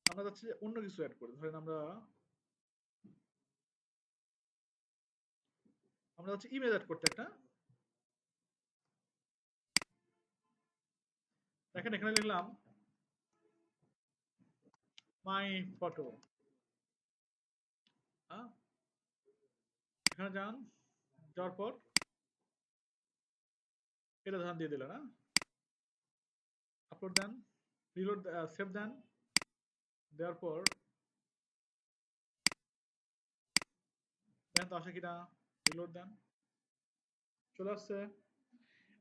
আমরা যাচ্ছি যে অন্য কিছু অ্যাড করি, ধরেন আমরা আমরা যাচ্ছি ইমেজ অ্যাড করতে একটা। দেখেন এখানে লিখলাম মাই ফটো, হ্যাঁ। এখানে যান, যাওয়ার পর এটা ধান দিয়ে দিলেন, হ্যাঁ। আপলোড দেন, রিলোড, সেভ দেন, দেওয়ার পর দেখেন তো আসে কিনা, রিলোড দেন। চলে আসছে।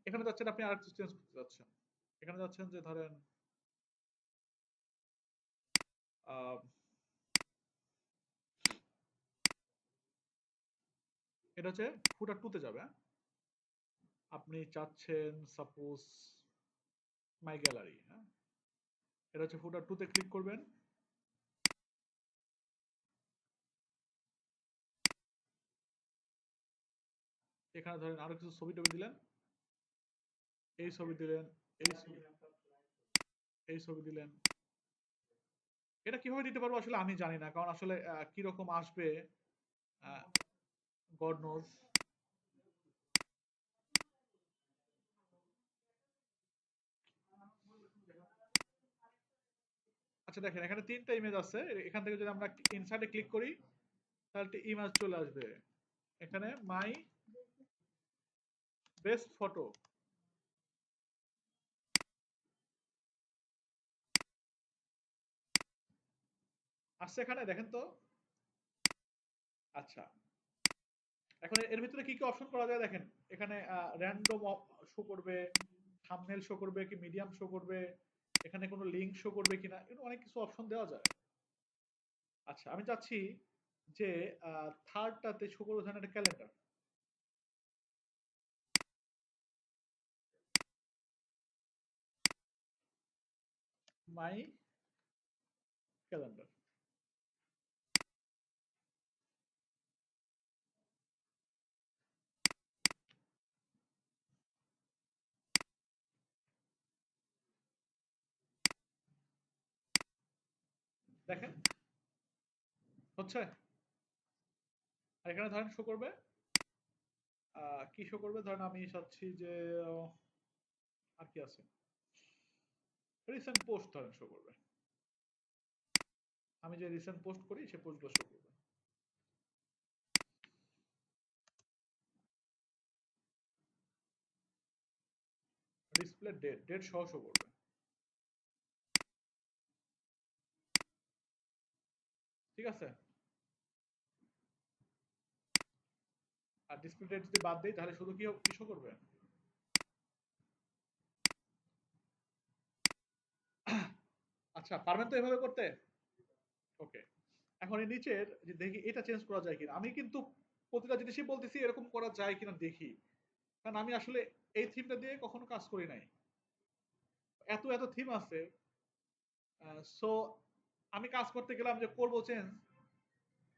এখানে যাচ্ছেন আপনি আরেকটু চেঞ্জ করতে যাচ্ছেন। এখানে যাচ্ছেন যে ধরেন আহ, এটা হচ্ছে ফুটার টুতে যাবে, হ্যাঁ? আপনি চাচ্ছেন সাপোজ মাই গ্যালারি, হ্যাঁ? এটা হচ্ছে ফুটার টুতে ক্লিক করবেন। এখানে ধরেন আরো কিছু ছবি টবি দিলেন, এই ছবি দিলেন, এই ছবি, এই ছবি দিলেন। এটা কিভাবে দিতে পারবো আসলে আমি জানি না, কারণ আসলে কিরকম আসবে গড নোজ। আচ্ছা দেখেন এখানে তিনটা ইমেজ আছে, এখান থেকে যদি আমরা ইনসার্টে ক্লিক করি তাহলে ইমেজ চলে আসবে। এখানে মাই বেস্ট ফটো আসছে, এখানে দেখেন তো। আচ্ছা, এখন এর ভিতরে কি কি অপশন করা যায় দেখেন। এখানে র্যান্ডম শো করবে, থাম্বনেল শো করবে কি মিডিয়াম শো করবে, এখানে কোনো লিংক শো করবে কিনা, এগুলো অনেক কিছু অপশন দেওয়া যায়। আচ্ছা আমি চাচ্ছি যে থার্ডটাতে শো করবে ধরেন একটা ক্যালেন্ডার, মাই ক্যালেন্ডার। দেখেন হচ্ছে। আর এখানে ধরেন শো করবে কি শো করবে, ধরেন আমি চাচ্ছি যে আর কি আছে, রিসেন্ট পোস্ট ধরেন শো করবে। আমি যে রিসেন্ট পোস্ট করি সে পোস্টগুলো শো করবে। ডিসপ্লে ডেট, ডেট সহ শো করবে। ঠিক আছে। আর ডিসপ্লে ডেট যদি বাদ দেই তাহলে শুধু কি শো করবে। আচ্ছা পারবেন তো এভাবে করতে? ওকে। এখন এই নিচের যে দেখি এটা চেঞ্জ করা যায় কিনা, আমি কিন্তু প্রতিটা জিনিসই বলতেছি এরকম করা যায় কিনা দেখি, কারণ আমি আসলে এই থিমটা দিয়ে কখনো কাজ করি নাই। এত এত থিম আছে, সো আমি কাজ করতে গেলাম যে করব চেঞ্জ,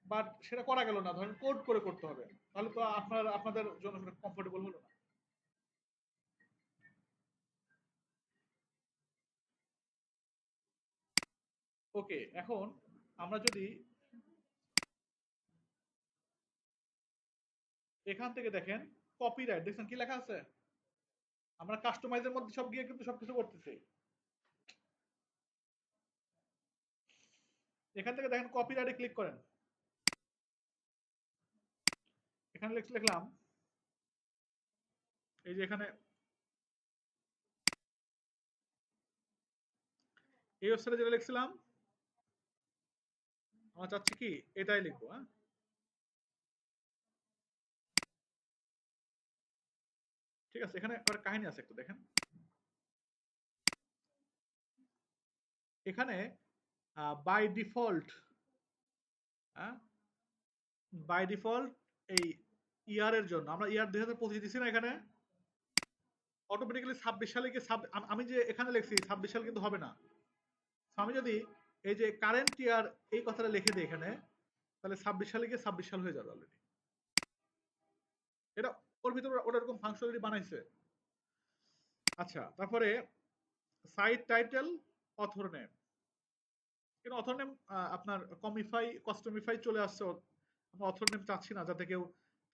বাট সেটা করা গেল না, ধরেন কোড করে করতে হবে, তাহলে তো আপনাদের জন্য সেটা কমফোর্টেবল হলো না। ওকে, এখন আমরা যদি এখান থেকে দেখেন কপিরাইট, দেখছেন কি লেখা আছে? আমরা কাস্টমাইজের মধ্যে সব গিয়ে কিন্তু সবকিছু করতেছি। এখান থেকে দেখেন কপিরাইটে ক্লিক করেন। এখানে লিখলাম, এই যে এখানে এই ওয়েবসাইটে যেটা লিখছিলাম, আমরা চাচ্ছি কি এটাই লিখবো, হ্যাঁ? ঠিক আছে, এখানে আবার কাহিনী আছে একটু দেখেন। এখানে বাই ডিফল্ট, হ্যাঁ, বাই ডিফল্ট এই ইয়ারের জন্য আমরা ইয়ার 2025 দিছি না, এখানে অটোমেটিক্যালি 26 সালে গিয়ে আমি যে এখানে লিখছি 26 সাল কিন্তু হবে না। আমি যদি এই যে কারেন্ট ইয়ার এই কথাটা লিখে দিই এখানে, তাহলে 26 সালে গিয়ে 26 সাল হয়ে যাবে অলরেডি। এটা ওর ভিতরে ওটা এরকম ফাংশনালিটি বানাইছে। আচ্ছা তারপরে সাইট টাইটেল, অথর নেম। কিন্তু অথর নেম আপনার কমিফাই কাস্টমিফাই চলে আসছে। আমরা অথর নেম চাচ্ছি না, যাতে কেউ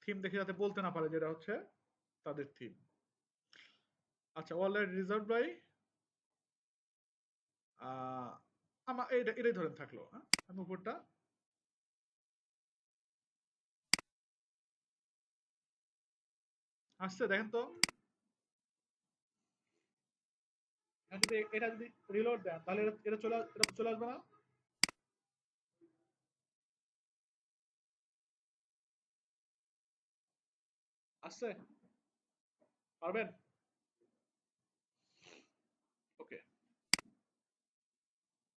থিম দেখে যাতে বলতে না পারে যেটা হচ্ছে তাদের থিম। আচ্ছা অলরেডি রিজার্ভ বাই, আমার এটাই ধরেন থাকলো, হ্যাঁ? আমি উপরটা আসছে দেখেন তো। যদি এটা যদি রিলোড দেন তাহলে এটা চলে আসবে না? আসছে। পারবেন?